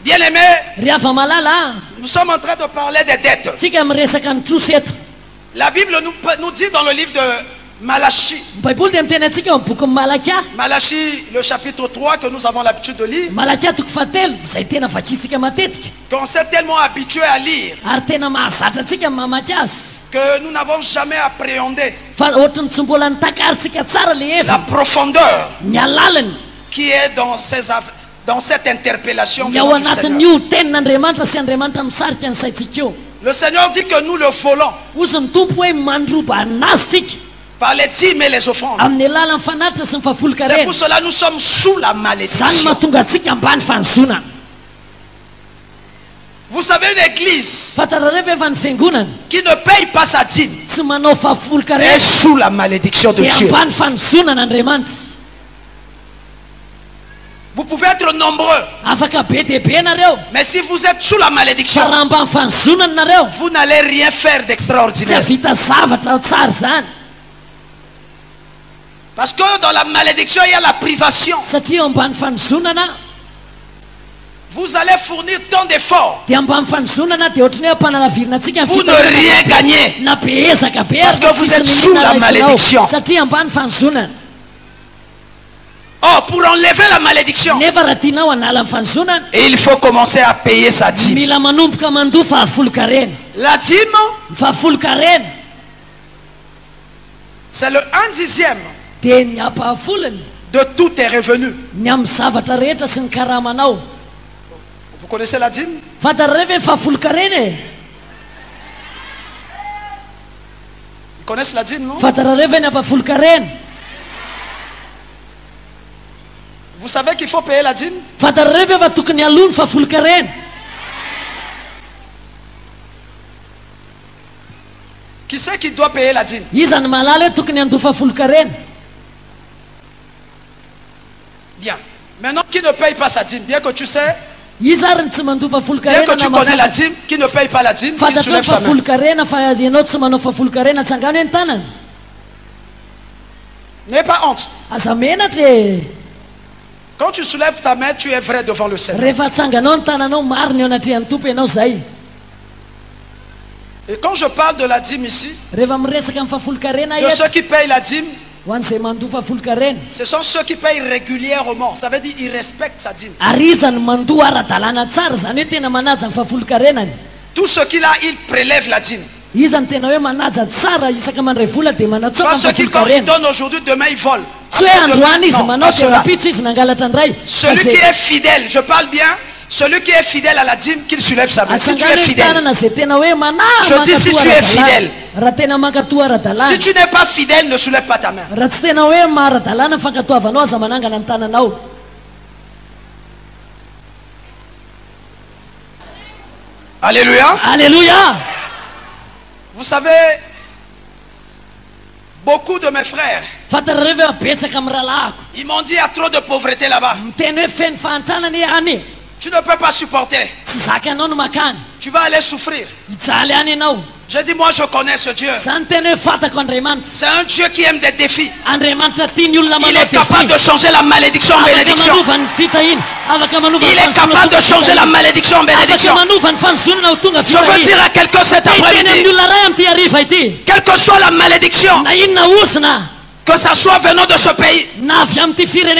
[SPEAKER 3] Bien-aimés, nous sommes en train de parler des dettes. La Bible nous dit dans le livre de Malachie, Malachie le chapitre 3 que nous avons l'habitude de lire, qu'on s'est tellement habitué à lire que nous n'avons jamais appréhendé la profondeur qui est dans cette interpellation. Le Seigneur dit que nous le volons par les dîmes et les offrandes. C'est pour cela que nous sommes sous la malédiction.
[SPEAKER 2] Vous savez, une église qui ne paye pas sa dîme est sous la malédiction de Dieu. Vous pouvez être nombreux, mais si vous êtes sous la malédiction, vous n'allez rien faire d'extraordinaire. Parce que dans la malédiction, il y a la privation. Vous allez fournir tant d'efforts. Vous ne rien gagnez. Parce que vous êtes sous la malédiction. Oh, pour enlever la malédiction, il faut commencer à payer sa dîme. La dîme, c'est le 1/10 de tous tes revenus. Vous connaissez la dîme? Ils connaissent la dîme, non? Vous savez qu'il faut payer la dîme? Qui c'est qui doit payer la dîme? Bien. Maintenant, qui ne paye pas sa dîme? Bien que tu sais, bien que tu connais la dîme, qui ne paye pas la dîme, il soulève sa main. N'aie pas honte. Quand tu soulèves ta main, tu es vrai devant le Seigneur. Et quand je parle de la dîme ici, de ceux qui payent la dîme, ce sont ceux qui payent régulièrement. Ça veut dire qu'ils respectent sa dîme. Tout ce qu'il a, il prélève la dîme. Pas ceux qui, quand ils donnent aujourd'hui, demain ils volent. Celui qui est fidèle, je parle bien, celui qui est fidèle à la dîme, qu'il soulève sa main. Si tu es fidèle, je dis si tu es fidèle. Si tu n'es pas fidèle, ne soulève pas ta main. Alléluia.
[SPEAKER 1] Alléluia.
[SPEAKER 2] Vous savez, beaucoup de mes frères, ils m'ont dit il y a trop de pauvreté là-bas. Tu ne peux pas supporter. Tu vas aller souffrir. Je dis, moi je connais ce Dieu. C'est un Dieu qui aime des défis. Il est capable de changer la malédiction en bénédiction. Il est capable de changer la malédiction en bénédiction. Je veux dire à quelqu'un cet après-midi, quelle que soit la malédiction, que ça soit venant de ce pays,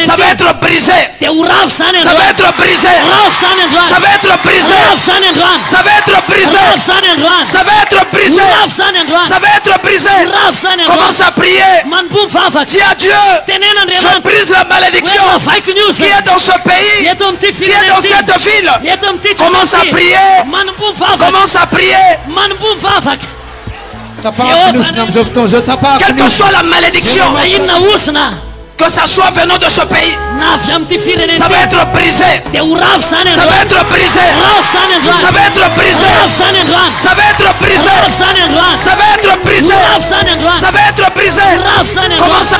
[SPEAKER 2] ça va être brisé. Ça va être brisé. Ça va être brisé. Ça va être brisé. Ça va être brisé. Ça va être brisé. Commence à prier. Dis à Dieu, je brise la malédiction qui est dans ce pays, qui est dans cette ville. Commence à prier. Commence à prier. Quelle que soit la malédiction, que ça soit venant de ce pays, ça va être brisé. Ça va être brisé. Ça va être brisé. Ça va être brisé. Ça va être brisé. Ça va être brisé. Commence à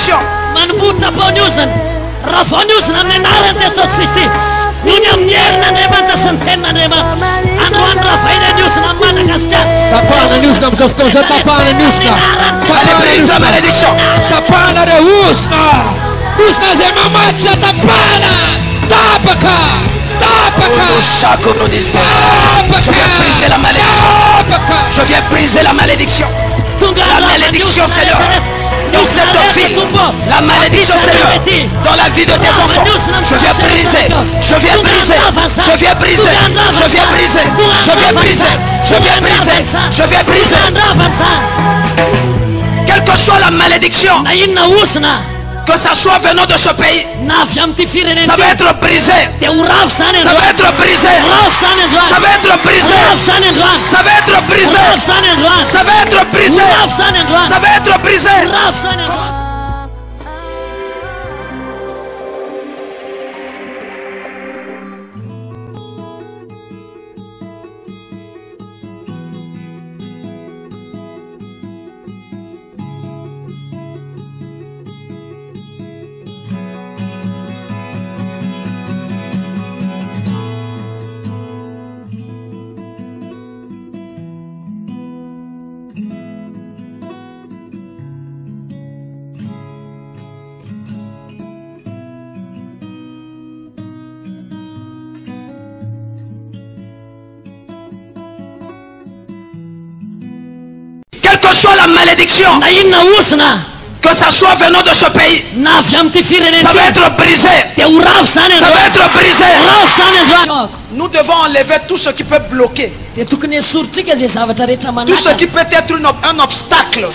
[SPEAKER 2] la malédiction. Je viens briser la malédiction. La malédiction, Seigneur, dans cette ville. La malédiction, Seigneur, dans la vie de tes enfants. Je viens briser. Je viens briser. Je viens briser. Je viens briser. Je viens briser. Je viens briser. Je viens briser. Quelle que soit la malédiction, que ça soit venant de ce pays, ça va être brisé. Ça va être brisé. Ça va être brisé. Ça va être brisé. Ça va être brisé. Ça va être brisé. que soit la malédiction, que ça soit venant de ce pays, ça va être brisé. Ça va être brisé. Nous devons enlever tout ce qui peut bloquer. Tout ce qui peut être un obstacle au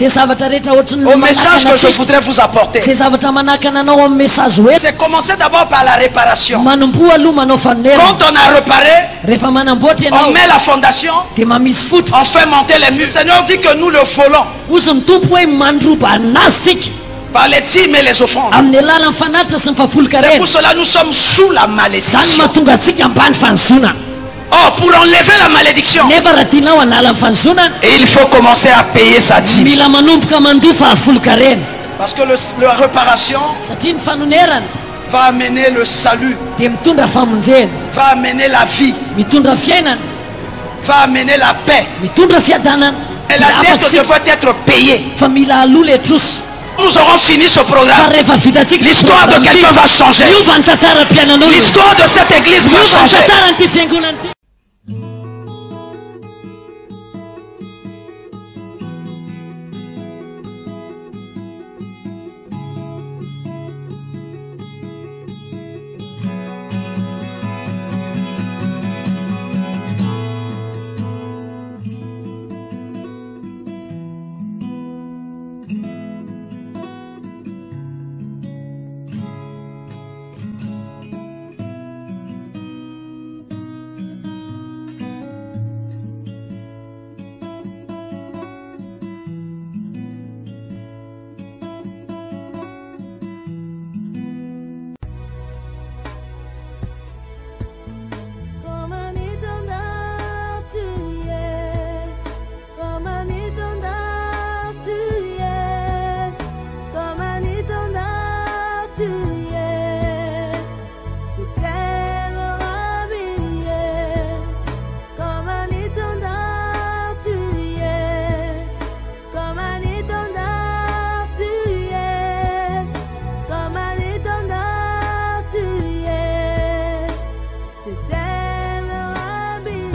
[SPEAKER 2] message que je voudrais vous apporter. C'est commencer d'abord par la réparation. Quand on a réparé, on met la fondation, on fait monter les murs. Le Seigneur dit que nous le volons par les dîmes et les offrandes. C'est pour cela que nous sommes sous la malédiction. Oh, pour enlever la malédiction, et il faut commencer à payer sa dîme. Parce que la réparation va amener le salut, va amener la vie, va amener la paix. Et la dette devrait être payée. Nous aurons fini ce programme. L'histoire de quelqu'un va changer. L'histoire de cette église va changer.